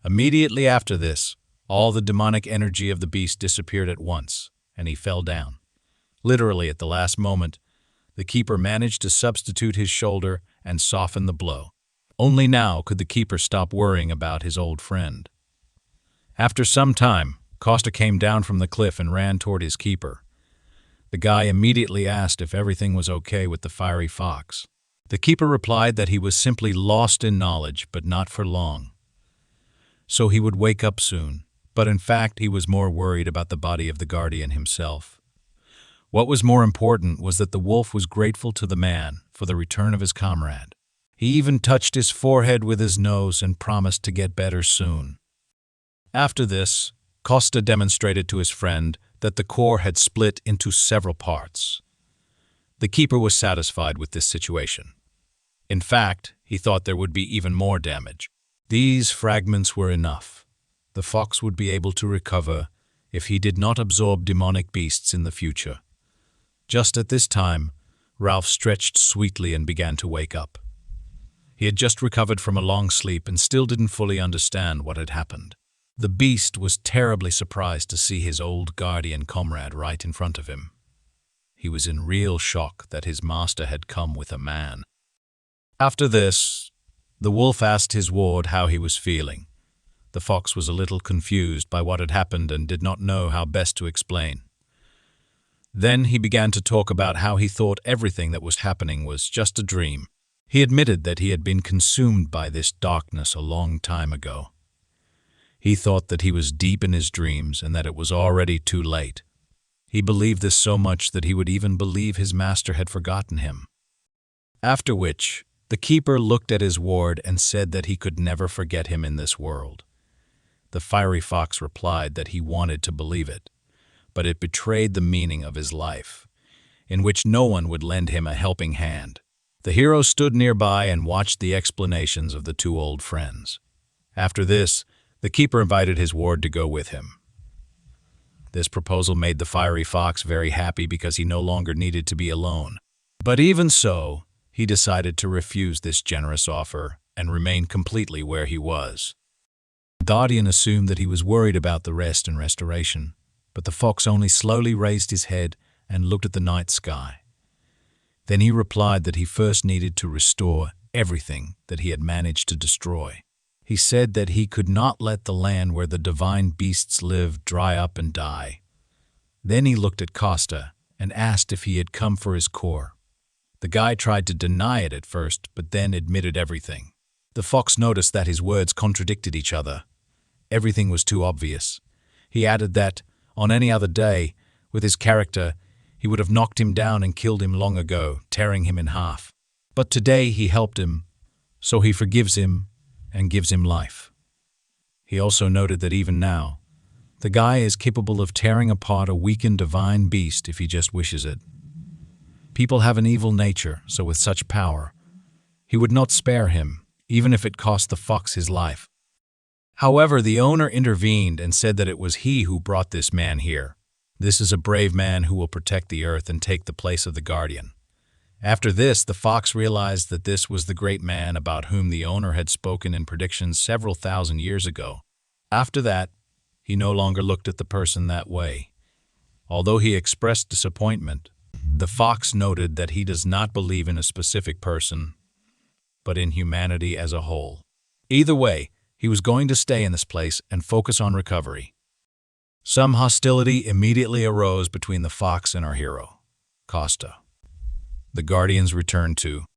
Immediately after this, all the demonic energy of the beast disappeared at once, and he fell down. Literally at the last moment, the keeper managed to substitute his shoulder and soften the blow. Only now could the keeper stop worrying about his old friend. After some time, Costa came down from the cliff and ran toward his keeper. The guy immediately asked if everything was okay with the fiery fox. The keeper replied that he was simply lost in knowledge, but not for long. So he would wake up soon, but in fact he was more worried about the body of the guardian himself. What was more important was that the wolf was grateful to the man for the return of his comrade. He even touched his forehead with his nose and promised to get better soon. After this, Costa demonstrated to his friend that the core had split into several parts. The keeper was satisfied with this situation. In fact, he thought there would be even more damage. These fragments were enough. The fox would be able to recover if he did not absorb demonic beasts in the future. Just at this time, Ralph stretched sweetly and began to wake up. He had just recovered from a long sleep and still didn't fully understand what had happened. The beast was terribly surprised to see his old guardian comrade right in front of him. He was in real shock that his master had come with a man. After this, the wolf asked his ward how he was feeling. The fox was a little confused by what had happened and did not know how best to explain. Then he began to talk about how he thought everything that was happening was just a dream. He admitted that he had been consumed by this darkness a long time ago. He thought that he was deep in his dreams and that it was already too late. He believed this so much that he would even believe his master had forgotten him. After which, the keeper looked at his ward and said that he could never forget him in this world. The fiery fox replied that he wanted to believe it, but it betrayed the meaning of his life, in which no one would lend him a helping hand. The hero stood nearby and watched the explanations of the two old friends. After this, the keeper invited his ward to go with him. This proposal made the fiery fox very happy because he no longer needed to be alone. But even so, he decided to refuse this generous offer and remain completely where he was. The guardian assumed that he was worried about the rest and restoration, but the fox only slowly raised his head and looked at the night sky. Then he replied that he first needed to restore everything that he had managed to destroy. He said that he could not let the land where the divine beasts live dry up and die. Then he looked at Costa and asked if he had come for his core. The guy tried to deny it at first, but then admitted everything. The fox noticed that his words contradicted each other. Everything was too obvious. He added that, on any other day, with his character, he would have knocked him down and killed him long ago, tearing him in half. But today he helped him, so he forgives him and gives him life. He also noted that even now, the guy is capable of tearing apart a weakened divine beast if he just wishes it. People have an evil nature, so with such power, he would not spare him, even if it cost the fox his life. However, the owner intervened and said that it was he who brought this man here. This is a brave man who will protect the earth and take the place of the guardian. After this, the fox realized that this was the great man about whom the owner had spoken in predictions several thousand years ago. After that, he no longer looked at the person that way. Although he expressed disappointment, the fox noted that he does not believe in a specific person, but in humanity as a whole. Either way, he was going to stay in this place and focus on recovery. Some hostility immediately arose between the fox and our hero, Costa. The guardians returned to